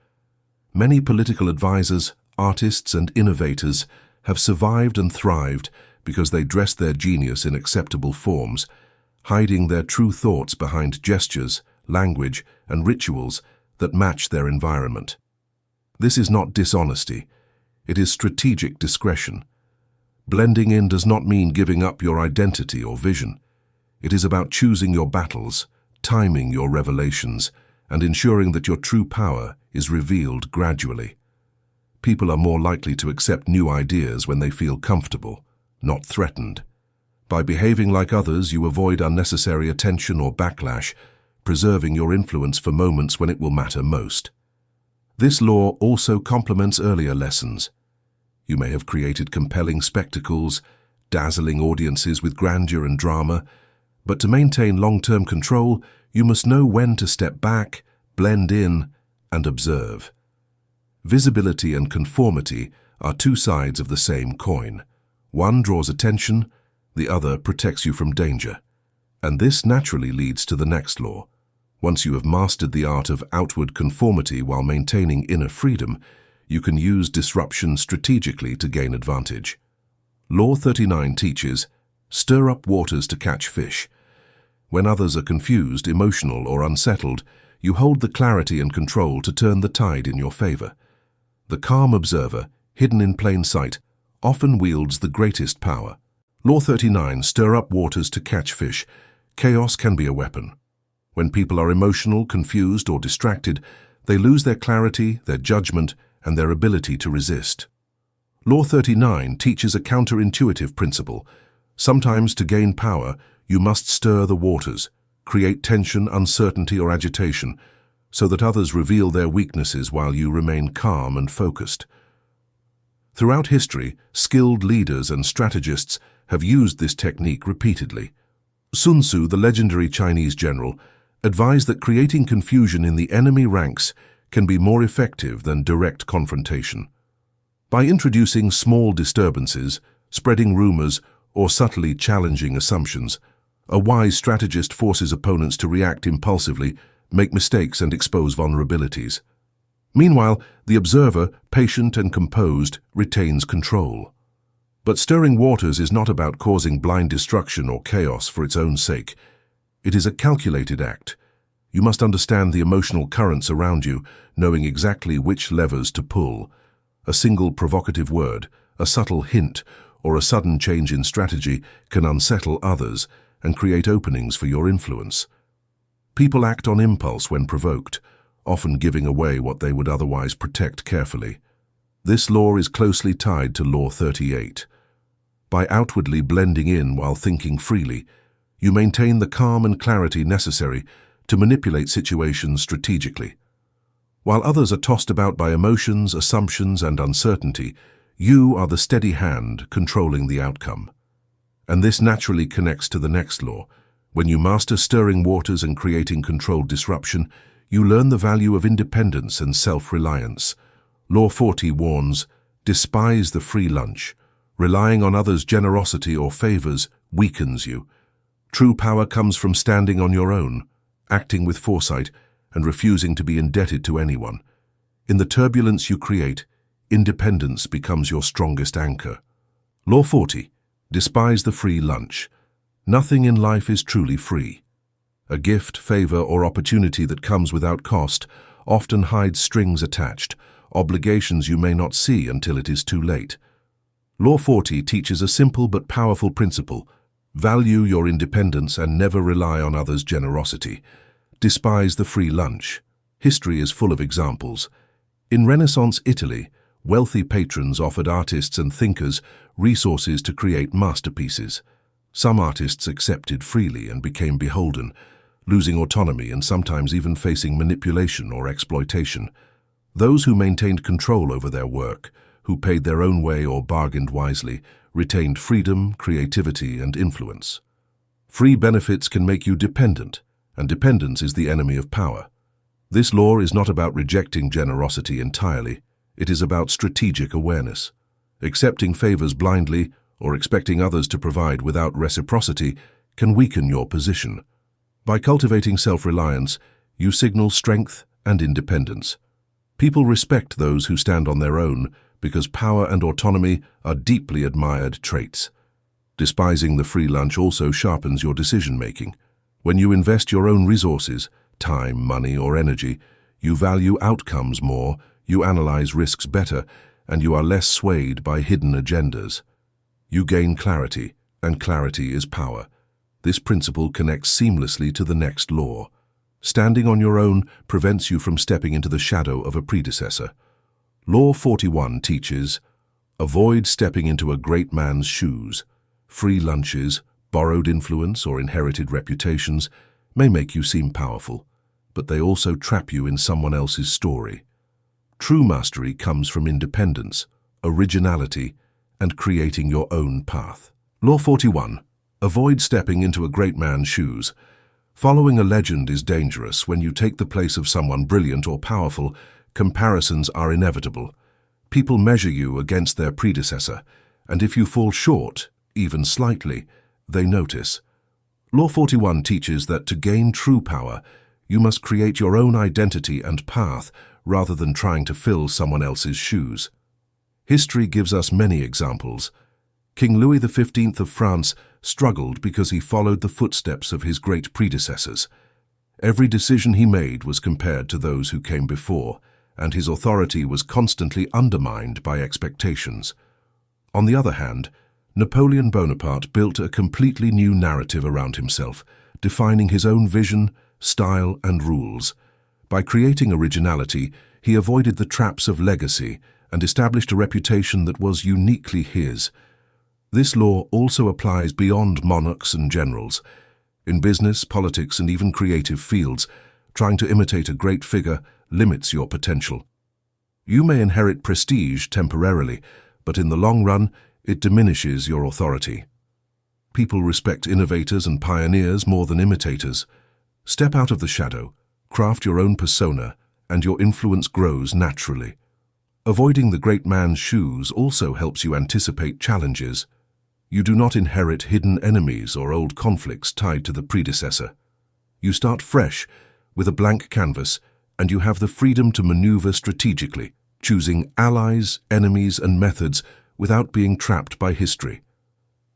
Many political advisors, artists, and innovators have survived and thrived because they dressed their genius in acceptable forms, hiding their true thoughts behind gestures, language, and rituals that match their environment. This is not dishonesty. It is strategic discretion. Blending in does not mean giving up your identity or vision. It is about choosing your battles, timing your revelations, and ensuring that your true power is revealed gradually. People are more likely to accept new ideas when they feel comfortable, not threatened. By behaving like others, you avoid unnecessary attention or backlash, preserving your influence for moments when it will matter most. This law also complements earlier lessons. You may have created compelling spectacles, dazzling audiences with grandeur and drama, but to maintain long-term control, you must know when to step back, blend in, and observe. Visibility and conformity are two sides of the same coin. One draws attention, the other protects you from danger. And this naturally leads to the next law. Once you have mastered the art of outward conformity while maintaining inner freedom, you can use disruption strategically to gain advantage. Law 39 teaches, stir up waters to catch fish. When others are confused, emotional, or unsettled, you hold the clarity and control to turn the tide in your favor. The calm observer, hidden in plain sight, often wields the greatest power. Law 39, stir up waters to catch fish. Chaos can be a weapon. When people are emotional, confused, or distracted, they lose their clarity, their judgment, and their ability to resist. Law 39 teaches a counterintuitive principle. Sometimes to gain power, you must stir the waters, create tension, uncertainty, or agitation, so that others reveal their weaknesses while you remain calm and focused. Throughout history, skilled leaders and strategists have used this technique repeatedly. Sun Tzu, the legendary Chinese general, advised that creating confusion in the enemy ranks can be more effective than direct confrontation. By introducing small disturbances, spreading rumors, or subtly challenging assumptions, a wise strategist forces opponents to react impulsively, make mistakes, and expose vulnerabilities. Meanwhile, the observer, patient and composed, retains control. But stirring waters is not about causing blind destruction or chaos for its own sake. It is a calculated act. You must understand the emotional currents around you, knowing exactly which levers to pull. A single provocative word, a subtle hint, or a sudden change in strategy can unsettle others and create openings for your influence. People act on impulse when provoked, often giving away what they would otherwise protect carefully. This law is closely tied to Law 38. By outwardly blending in while thinking freely, you maintain the calm and clarity necessary to manipulate situations strategically. While others are tossed about by emotions, assumptions, and uncertainty, you are the steady hand controlling the outcome. And this naturally connects to the next law. When you master stirring waters and creating controlled disruption, you learn the value of independence and self-reliance. Law 40 warns, despise the free lunch. Relying on others' generosity or favors weakens you. True power comes from standing on your own, acting with foresight, and refusing to be indebted to anyone. In the turbulence you create, independence becomes your strongest anchor. Law 40. Despise the free lunch. Nothing in life is truly free. A gift, favor, or opportunity that comes without cost often hides strings attached, obligations you may not see until it is too late. Law 40 teaches a simple but powerful principle. Value your independence and never rely on others' generosity. Despise the free lunch. History is full of examples. In Renaissance Italy, wealthy patrons offered artists and thinkers resources to create masterpieces. Some artists accepted freely and became beholden, losing autonomy and sometimes even facing manipulation or exploitation. Those who maintained control over their work, who paid their own way or bargained wisely, retained freedom, creativity, and influence. Free benefits can make you dependent, and dependence is the enemy of power. This law is not about rejecting generosity entirely. It is about strategic awareness. Accepting favors blindly or expecting others to provide without reciprocity can weaken your position. By cultivating self-reliance, you signal strength and independence. People respect those who stand on their own because power and autonomy are deeply admired traits. Despising the free lunch also sharpens your decision-making. When you invest your own resources, time, money, or energy, you value outcomes more, you analyze risks better, and you are less swayed by hidden agendas. You gain clarity, and clarity is power. This principle connects seamlessly to the next law. Standing on your own prevents you from stepping into the shadow of a predecessor. Law 41 teaches, avoid stepping into a great man's shoes. Free lunches, borrowed influence, or inherited reputations may make you seem powerful, but they also trap you in someone else's story. True mastery comes from independence, originality, and creating your own path. Law 41. Avoid stepping into a great man's shoes. Following a legend is dangerous. When you take the place of someone brilliant or powerful, comparisons are inevitable. People measure you against their predecessor, and if you fall short, even slightly, they notice. Law 41 teaches that to gain true power, you must create your own identity and path rather than trying to fill someone else's shoes. History gives us many examples. King Louis XV of France struggled because he followed the footsteps of his great predecessors. Every decision he made was compared to those who came before, and his authority was constantly undermined by expectations. On the other hand, Napoleon Bonaparte built a completely new narrative around himself, defining his own vision, style, and rules. By creating originality, he avoided the traps of legacy and established a reputation that was uniquely his. This law also applies beyond monarchs and generals. In business, politics, and even creative fields, trying to imitate a great figure limits your potential. You may inherit prestige temporarily, but in the long run, it diminishes your authority. People respect innovators and pioneers more than imitators. Step out of the shadow, craft your own persona, and your influence grows naturally. Avoiding the great man's shoes also helps you anticipate challenges. You do not inherit hidden enemies or old conflicts tied to the predecessor. You start fresh, with a blank canvas, and you have the freedom to maneuver strategically, choosing allies, enemies, and methods without being trapped by history.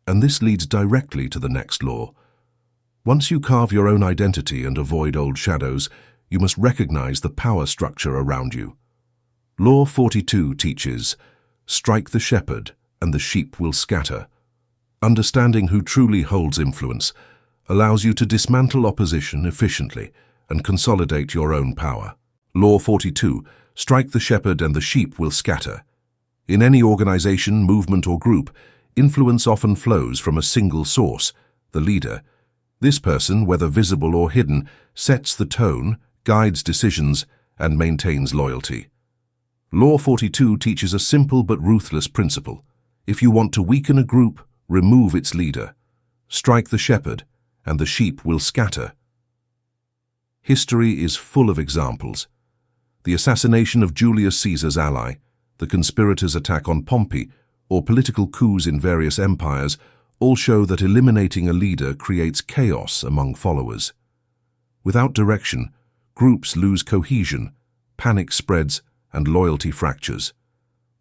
And this leads directly to the next law. Once you carve your own identity and avoid old shadows, you must recognize the power structure around you. Law 42 teaches, strike the shepherd and the sheep will scatter. Understanding who truly holds influence allows you to dismantle opposition efficiently and consolidate your own power. Law 42, strike the shepherd and the sheep will scatter. In any organization, movement, or group, influence often flows from a single source, the leader. This person, whether visible or hidden, sets the tone, guides decisions, and maintains loyalty. Law 42 teaches a simple but ruthless principle. If you want to weaken a group, remove its leader. Strike the shepherd, and the sheep will scatter. History is full of examples. The assassination of Julius Caesar's ally, the conspirators' attack on Pompey, or political coups in various empires all show that eliminating a leader creates chaos among followers. Without direction, groups lose cohesion, panic spreads, and loyalty fractures.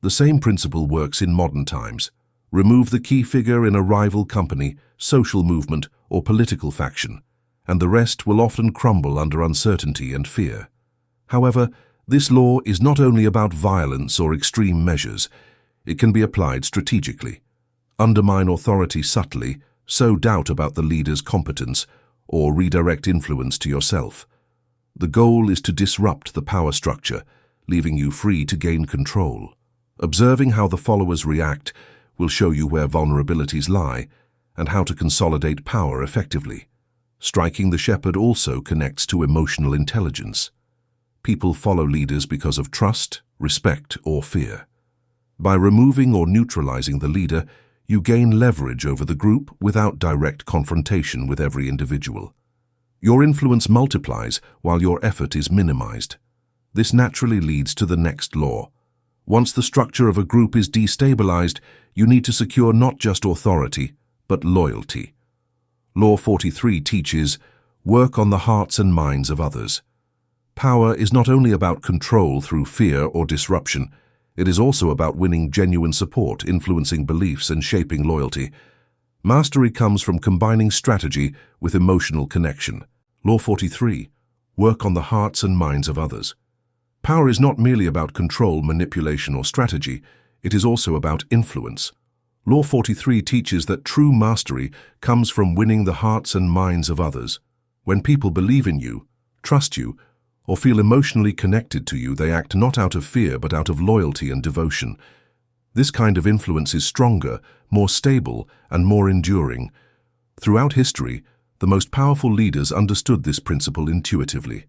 The same principle works in modern times. Remove the key figure in a rival company, social movement, or political faction, and the rest will often crumble under uncertainty and fear. However, this law is not only about violence or extreme measures. It can be applied strategically. Undermine authority subtly, sow doubt about the leader's competence, or redirect influence to yourself. The goal is to disrupt the power structure, leaving you free to gain control. Observing how the followers react will show you where vulnerabilities lie and how to consolidate power effectively. Striking the shepherd also connects to emotional intelligence. People follow leaders because of trust, respect, or fear. By removing or neutralizing the leader, You gain leverage over the group without direct confrontation with every individual. Your influence multiplies while your effort is minimized. This naturally leads to the next law. Once the structure of a group is destabilized, you need to secure not just authority, but loyalty. Law 43 teaches, work on the hearts and minds of others. Power is not only about control through fear or disruption, it is also about winning genuine support, influencing beliefs, and shaping loyalty. Mastery comes from combining strategy with emotional connection. Law 43. Work on the hearts and minds of others. Power is not merely about control, manipulation, or strategy. It is also about influence. Law 43 teaches that true mastery comes from winning the hearts and minds of others. When people believe in you, trust you, or feel emotionally connected to you, they act not out of fear but out of loyalty and devotion. This kind of influence is stronger, more stable, and more enduring. Throughout history, the most powerful leaders understood this principle intuitively.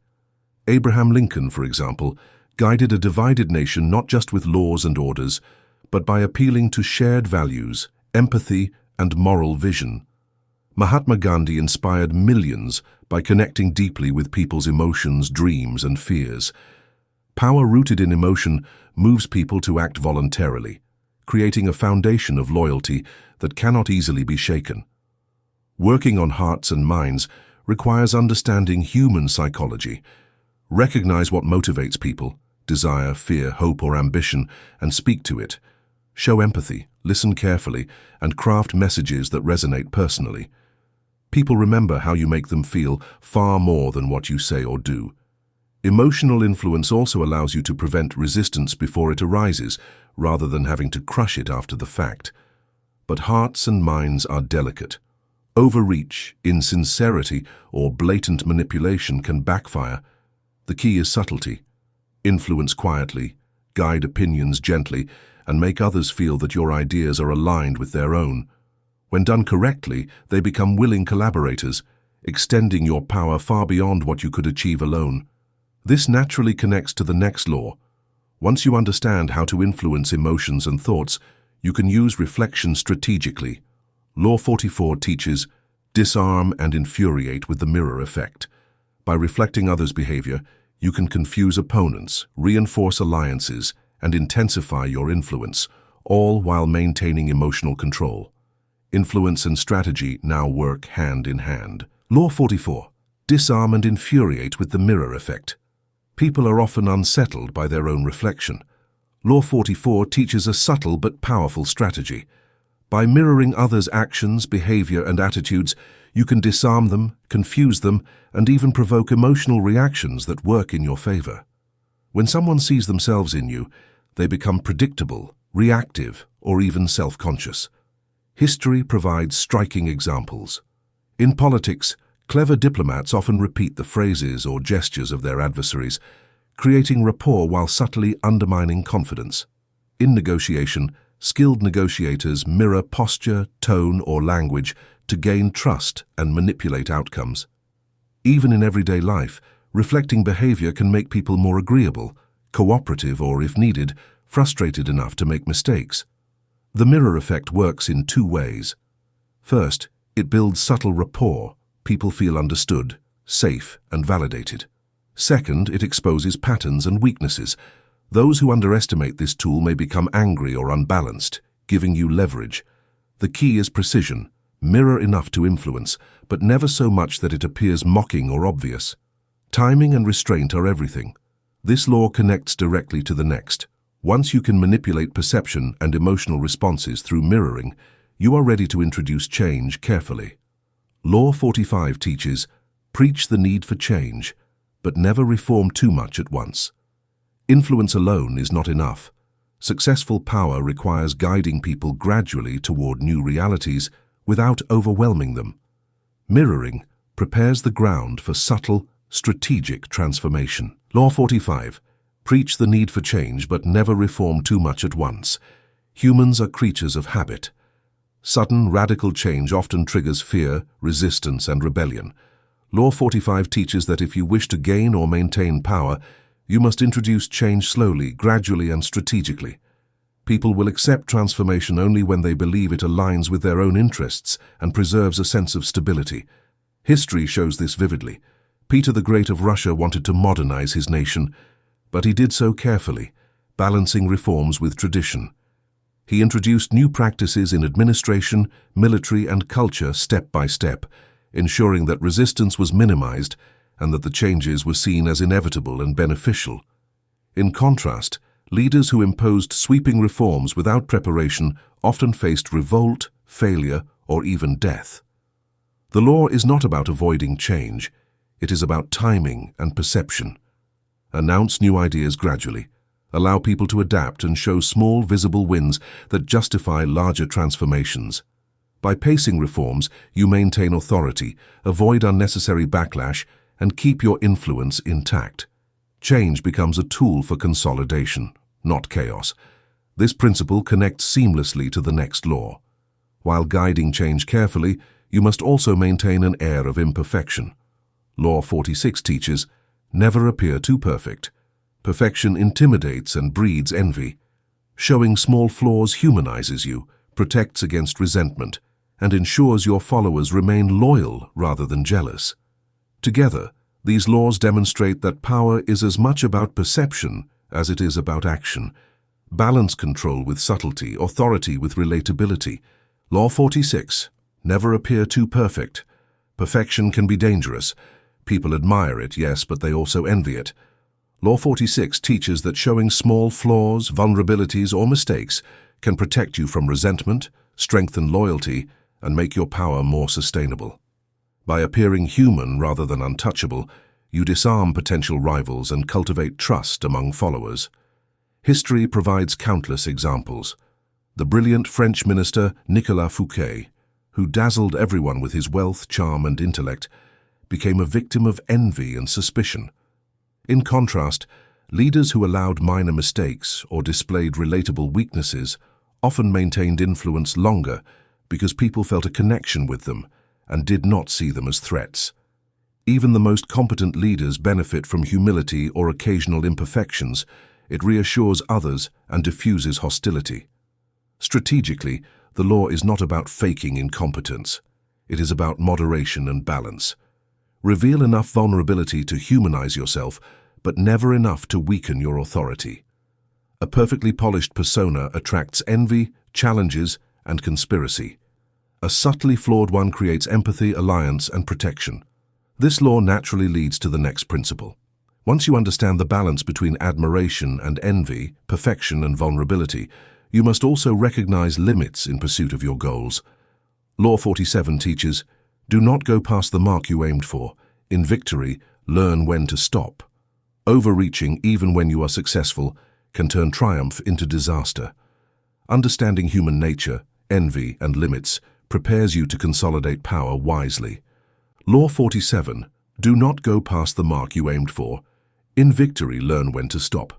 Abraham Lincoln, for example, guided a divided nation not just with laws and orders, but by appealing to shared values, empathy, and moral vision. Mahatma Gandhi inspired millions by connecting deeply with people's emotions, dreams, and fears. Power rooted in emotion moves people to act voluntarily, creating a foundation of loyalty that cannot easily be shaken. Working on hearts and minds requires understanding human psychology. Recognize what motivates people, desire, fear, hope, or ambition, and speak to it. Show empathy, listen carefully, and craft messages that resonate personally. People remember how you make them feel far more than what you say or do. Emotional influence also allows you to prevent resistance before it arises, rather than having to crush it after the fact. But hearts and minds are delicate. Overreach, insincerity, or blatant manipulation can backfire. The key is subtlety. Influence quietly, guide opinions gently, and make others feel that your ideas are aligned with their own. When done correctly, they become willing collaborators, extending your power far beyond what you could achieve alone. This naturally connects to the next law. Once you understand how to influence emotions and thoughts, you can use reflection strategically. Law 44 teaches, disarm and infuriate with the mirror effect. By reflecting others' behavior, you can confuse opponents, reinforce alliances, and intensify your influence, all while maintaining emotional control. Influence and strategy now work hand in hand. Law 44. Disarm and infuriate with the mirror effect. People are often unsettled by their own reflection. Law 44 teaches a subtle but powerful strategy. By mirroring others' actions, behavior, and attitudes, you can disarm them, confuse them, and even provoke emotional reactions that work in your favor. When someone sees themselves in you, they become predictable, reactive, or even self-conscious. History provides striking examples. In politics, clever diplomats often repeat the phrases or gestures of their adversaries, creating rapport while subtly undermining confidence. In negotiation, skilled negotiators mirror posture, tone, or language to gain trust and manipulate outcomes. Even in everyday life, reflecting behavior can make people more agreeable, cooperative, or, if needed, frustrated enough to make mistakes. The mirror effect works in two ways. First, it builds subtle rapport. People feel understood, safe, and validated. Second, it exposes patterns and weaknesses. Those who underestimate this tool may become angry or unbalanced, giving you leverage. The key is precision. Mirror enough to influence, but never so much that it appears mocking or obvious. Timing and restraint are everything. This law connects directly to the next. Once you can manipulate perception and emotional responses through mirroring, you are ready to introduce change carefully. Law 45 teaches, preach the need for change, but never reform too much at once. Influence alone is not enough. Successful power requires guiding people gradually toward new realities without overwhelming them. Mirroring prepares the ground for subtle, strategic transformation. Law 45. Preach the need for change, but never reform too much at once. Humans are creatures of habit. Sudden, radical change often triggers fear, resistance, and rebellion. Law 45 teaches that if you wish to gain or maintain power, you must introduce change slowly, gradually, and strategically. People will accept transformation only when they believe it aligns with their own interests and preserves a sense of stability. History shows this vividly. Peter the Great of Russia wanted to modernize his nation, but he did so carefully, balancing reforms with tradition. He introduced new practices in administration, military, and culture step by step, ensuring that resistance was minimized and that the changes were seen as inevitable and beneficial. In contrast, leaders who imposed sweeping reforms without preparation often faced revolt, failure, or even death. The law is not about avoiding change. It is about timing and perception. Announce new ideas gradually. Allow people to adapt and show small, visible wins that justify larger transformations. By pacing reforms, you maintain authority, avoid unnecessary backlash, and keep your influence intact. Change becomes a tool for consolidation, not chaos. This principle connects seamlessly to the next law. While guiding change carefully, you must also maintain an air of imperfection. Law 46 teaches, never appear too perfect. Perfection intimidates and breeds envy. Showing small flaws humanizes you, protects against resentment, and ensures your followers remain loyal rather than jealous. Together, these laws demonstrate that power is as much about perception as it is about action. Balance control with subtlety, authority with relatability. Law 46. Never appear too perfect. Perfection can be dangerous. People admire it, yes, but they also envy it. Law 46 teaches that showing small flaws, vulnerabilities, or mistakes can protect you from resentment, strengthen loyalty, and make your power more sustainable. By appearing human rather than untouchable, you disarm potential rivals and cultivate trust among followers. History provides countless examples. The brilliant French minister Nicolas Fouquet, who dazzled everyone with his wealth, charm, and intellect, became a victim of envy and suspicion. In contrast, leaders who allowed minor mistakes or displayed relatable weaknesses often maintained influence longer because people felt a connection with them and did not see them as threats. Even the most competent leaders benefit from humility or occasional imperfections. It reassures others and diffuses hostility. Strategically, the law is not about faking incompetence. It is about moderation and balance. Reveal enough vulnerability to humanize yourself, but never enough to weaken your authority. A perfectly polished persona attracts envy, challenges, and conspiracy. A subtly flawed one creates empathy, alliance, and protection. This law naturally leads to the next principle. Once you understand the balance between admiration and envy, perfection and vulnerability, you must also recognize limits in pursuit of your goals. Law 47 teaches, do not go past the mark you aimed for. In victory, learn when to stop. Overreaching, even when you are successful, can turn triumph into disaster. Understanding human nature, envy, and limits prepares you to consolidate power wisely. Law 47. Do not go past the mark you aimed for. In victory, learn when to stop.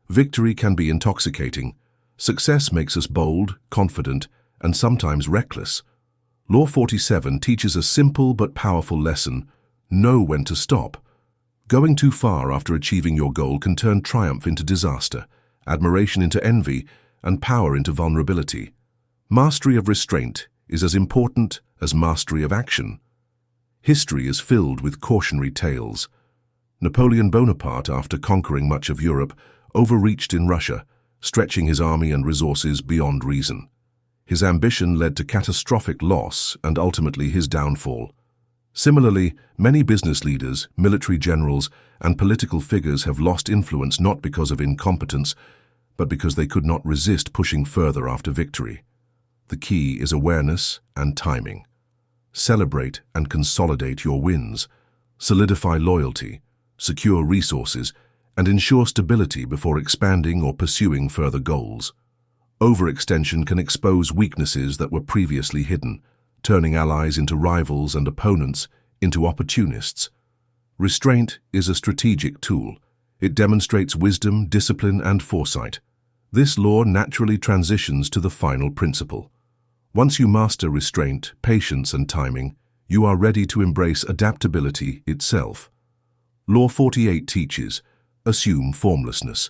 Victory can be intoxicating. Success makes us bold, confident, and sometimes reckless. Law 47 teaches a simple but powerful lesson: know when to stop. Going too far after achieving your goal can turn triumph into disaster, admiration into envy, and power into vulnerability. Mastery of restraint is as important as mastery of action. History is filled with cautionary tales. Napoleon Bonaparte, after conquering much of Europe, overreached in Russia, stretching his army and resources beyond reason. His ambition led to catastrophic loss and ultimately his downfall. Similarly, many business leaders, military generals, and political figures have lost influence not because of incompetence, but because they could not resist pushing further after victory. The key is awareness and timing. Celebrate and consolidate your wins, solidify loyalty, secure resources, and ensure stability before expanding or pursuing further goals. Overextension can expose weaknesses that were previously hidden, turning allies into rivals and opponents into opportunists. Restraint is a strategic tool. It demonstrates wisdom, discipline, and foresight. This law naturally transitions to the final principle. Once you master restraint, patience, and timing, you are ready to embrace adaptability itself. Law 48 teaches, assume formlessness.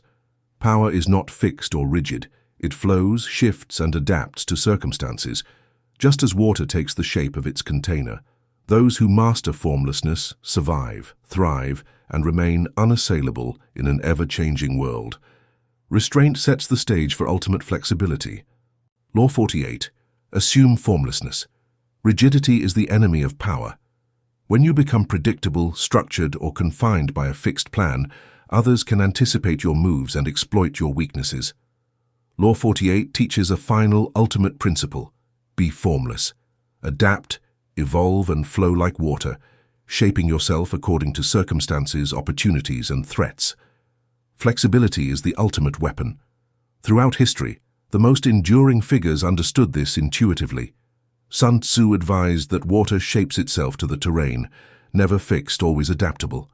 Power is not fixed or rigid. It flows, shifts, and adapts to circumstances, just as water takes the shape of its container. Those who master formlessness survive, thrive, and remain unassailable in an ever-changing world. Restraint sets the stage for ultimate flexibility. Law 48. Assume formlessness. Rigidity is the enemy of power. When you become predictable, structured, or confined by a fixed plan, others can anticipate your moves and exploit your weaknesses. Law 48 teaches a final, ultimate principle. Be formless. Adapt, evolve, and flow like water, shaping yourself according to circumstances, opportunities, and threats. Flexibility is the ultimate weapon. Throughout history, the most enduring figures understood this intuitively. Sun Tzu advised that water shapes itself to the terrain, never fixed, always adaptable.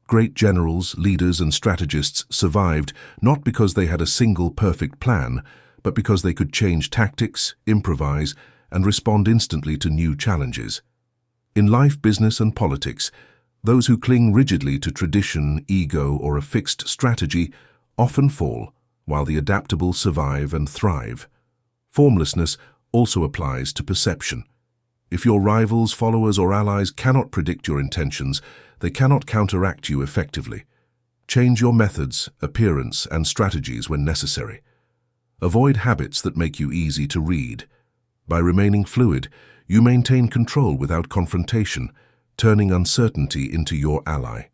Great generals, leaders, and strategists survived not because they had a single perfect plan, but because they could change tactics, improvise, and respond instantly to new challenges. In life, business, and politics, those who cling rigidly to tradition, ego, or a fixed strategy often fall, while the adaptable survive and thrive. Formlessness also applies to perception. If your rivals, followers, or allies cannot predict your intentions, they cannot counteract you effectively. Change your methods, appearance, and strategies when necessary. Avoid habits that make you easy to read. By remaining fluid, you maintain control without confrontation, turning uncertainty into your ally.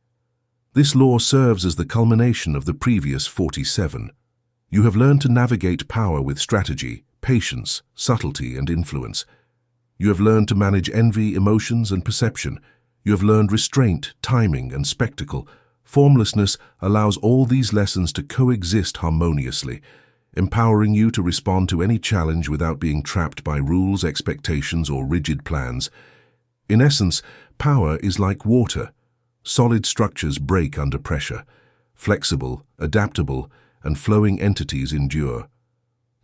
This law serves as the culmination of the previous 47. You have learned to navigate power with strategy, patience, subtlety, and influence. You have learned to manage envy, emotions, and perception. You have learned restraint, timing, and spectacle. Formlessness allows all these lessons to coexist harmoniously, empowering you to respond to any challenge without being trapped by rules, expectations, or rigid plans. In essence, power is like water. Solid structures break under pressure. Flexible, adaptable, and flowing entities endure.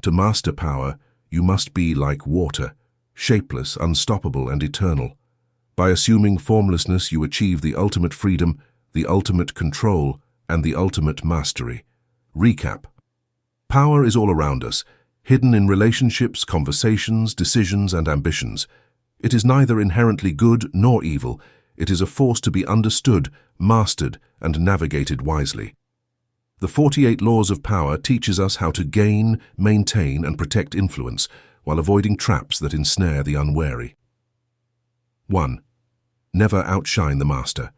To master power, you must be like water, shapeless, unstoppable, and eternal. By assuming formlessness, you achieve the ultimate freedom, the ultimate control, and the ultimate mastery. Recap. Power is all around us, hidden in relationships, conversations, decisions, and ambitions. It is neither inherently good nor evil. It is a force to be understood, mastered, and navigated wisely. The 48 Laws of Power teaches us how to gain, maintain, and protect influence, while avoiding traps that ensnare the unwary. 1. Never outshine the master.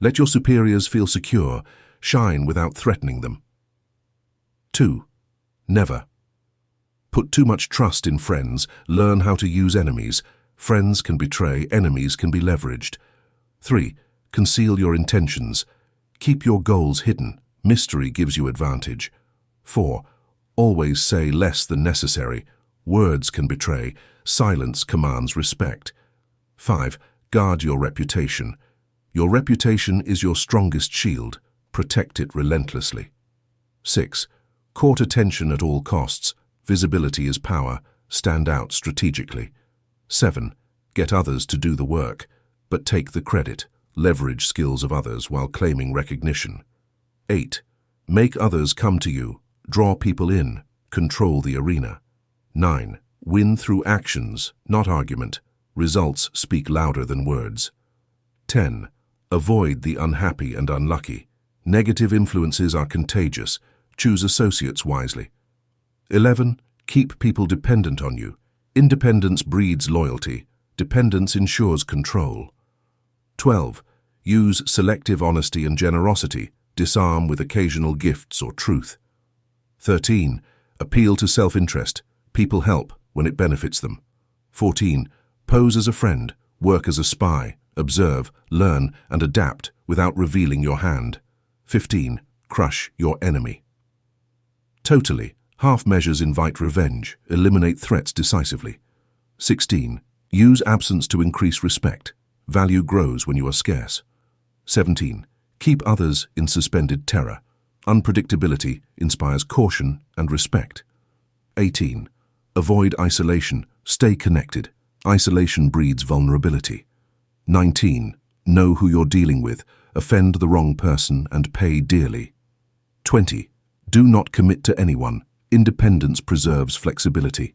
Let your superiors feel secure. Shine without threatening them. 2. Never. Put too much trust in friends. Learn how to use enemies. Friends can betray, enemies can be leveraged. 3. Conceal your intentions. Keep your goals hidden. Mystery gives you advantage. 4. Always say less than necessary. Words can betray. Silence commands respect. 5. Guard your reputation. Your reputation is your strongest shield. Protect it relentlessly. 6. Court attention at all costs. Visibility is power. Stand out strategically. 7. Get others to do the work, but take the credit. Leverage skills of others while claiming recognition. 8. Make others come to you. Draw people in. Control the arena. 9. Win through actions, not argument. Results speak louder than words. 10. Avoid the unhappy and unlucky. Negative influences are contagious. Choose associates wisely. 11. Keep people dependent on you. Independence breeds loyalty. Dependence ensures control. 12. Use selective honesty and generosity. Disarm with occasional gifts or truth. 13. Appeal to self-interest. People help when it benefits them. 14. Pose as a friend. Work as a spy. Observe, learn, and adapt without revealing your hand. 15. Crush your enemy. Totally. Half measures invite revenge. Eliminate threats decisively. 16. Use absence to increase respect. Value grows when you are scarce. 17. Keep others in suspended terror. Unpredictability inspires caution and respect. 18. Avoid isolation. Stay connected. Isolation breeds vulnerability. 19. Know who you're dealing with. Offend the wrong person and pay dearly. 20. Do not commit to anyone. Independence preserves flexibility.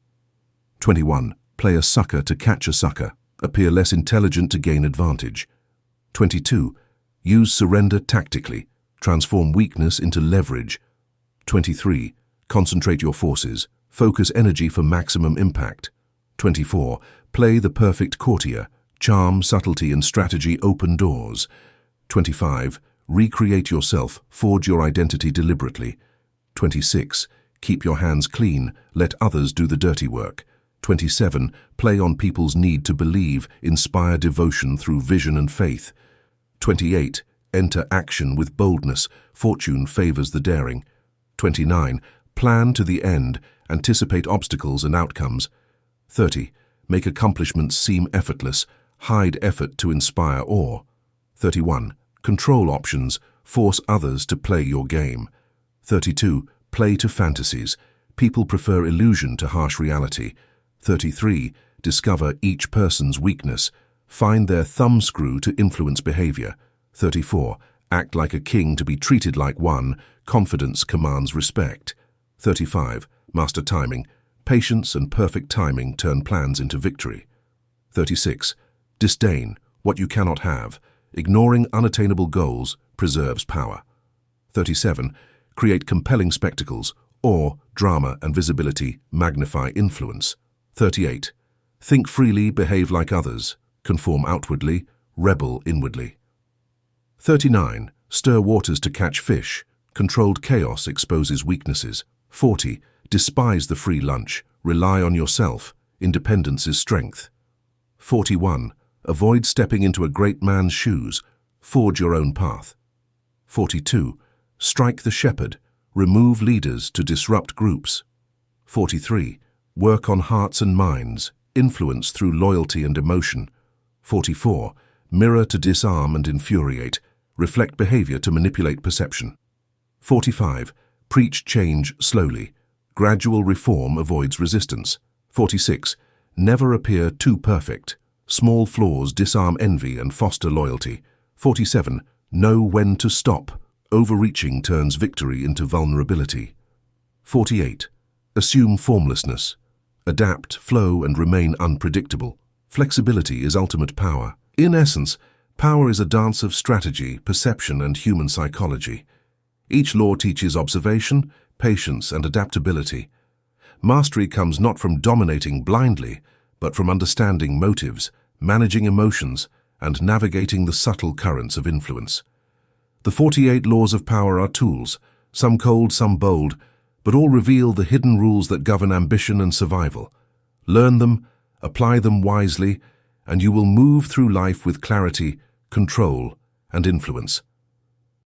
21. Play a sucker to catch a sucker. Appear less intelligent to gain advantage. 22. Use surrender tactically. Transform weakness into leverage. 23. Concentrate your forces. Focus energy for maximum impact. 24. Play the perfect courtier. Charm, subtlety, and strategy open doors. 25. Recreate yourself. Forge your identity deliberately. 26. Keep your hands clean. Let others do the dirty work. 27. Play on people's need to believe. Inspire devotion through vision and faith. 28. Enter action with boldness. Fortune favors the daring. 29. Plan to the end. Anticipate obstacles and outcomes. 30. Make accomplishments seem effortless. Hide effort to inspire awe. 31. Control options. Force others to play your game. 32. Play to fantasies. People prefer illusion to harsh reality. 33. Discover each person's weakness. Find their thumbscrew to influence behavior. 34. Act like a king to be treated like one. Confidence commands respect. 35. Master timing. Patience and perfect timing turn plans into victory. 36. Disdain, what you cannot have. Ignoring unattainable goals preserves power. 37. Create compelling spectacles. Or drama and visibility magnify influence. 38. Think freely, behave like others. Conform outwardly, rebel inwardly. 39. Stir waters to catch fish. Controlled chaos exposes weaknesses. 40. Despise the free lunch. Rely on yourself. Independence is strength. 41. Avoid stepping into a great man's shoes. Forge your own path. 42. Strike the shepherd. Remove leaders to disrupt groups. 43. Work on hearts and minds. Influence through loyalty and emotion. 44. Mirror to disarm and infuriate. Reflect behavior to manipulate perception. 45. Preach change slowly. Gradual reform avoids resistance. 46. Never appear too perfect. Small flaws disarm envy and foster loyalty. 47. Know when to stop. Overreaching turns victory into vulnerability. 48. Assume formlessness. Adapt, flow, and remain unpredictable. Flexibility is ultimate power. In essence, power is a dance of strategy, perception, and human psychology. Each law teaches observation, patience, and adaptability. Mastery comes not from dominating blindly, but from understanding motives, managing emotions, and navigating the subtle currents of influence. The 48 laws of power are tools, some cold, some bold, but all reveal the hidden rules that govern ambition and survival. Learn them, apply them wisely, and you will move through life with clarity, control, and influence.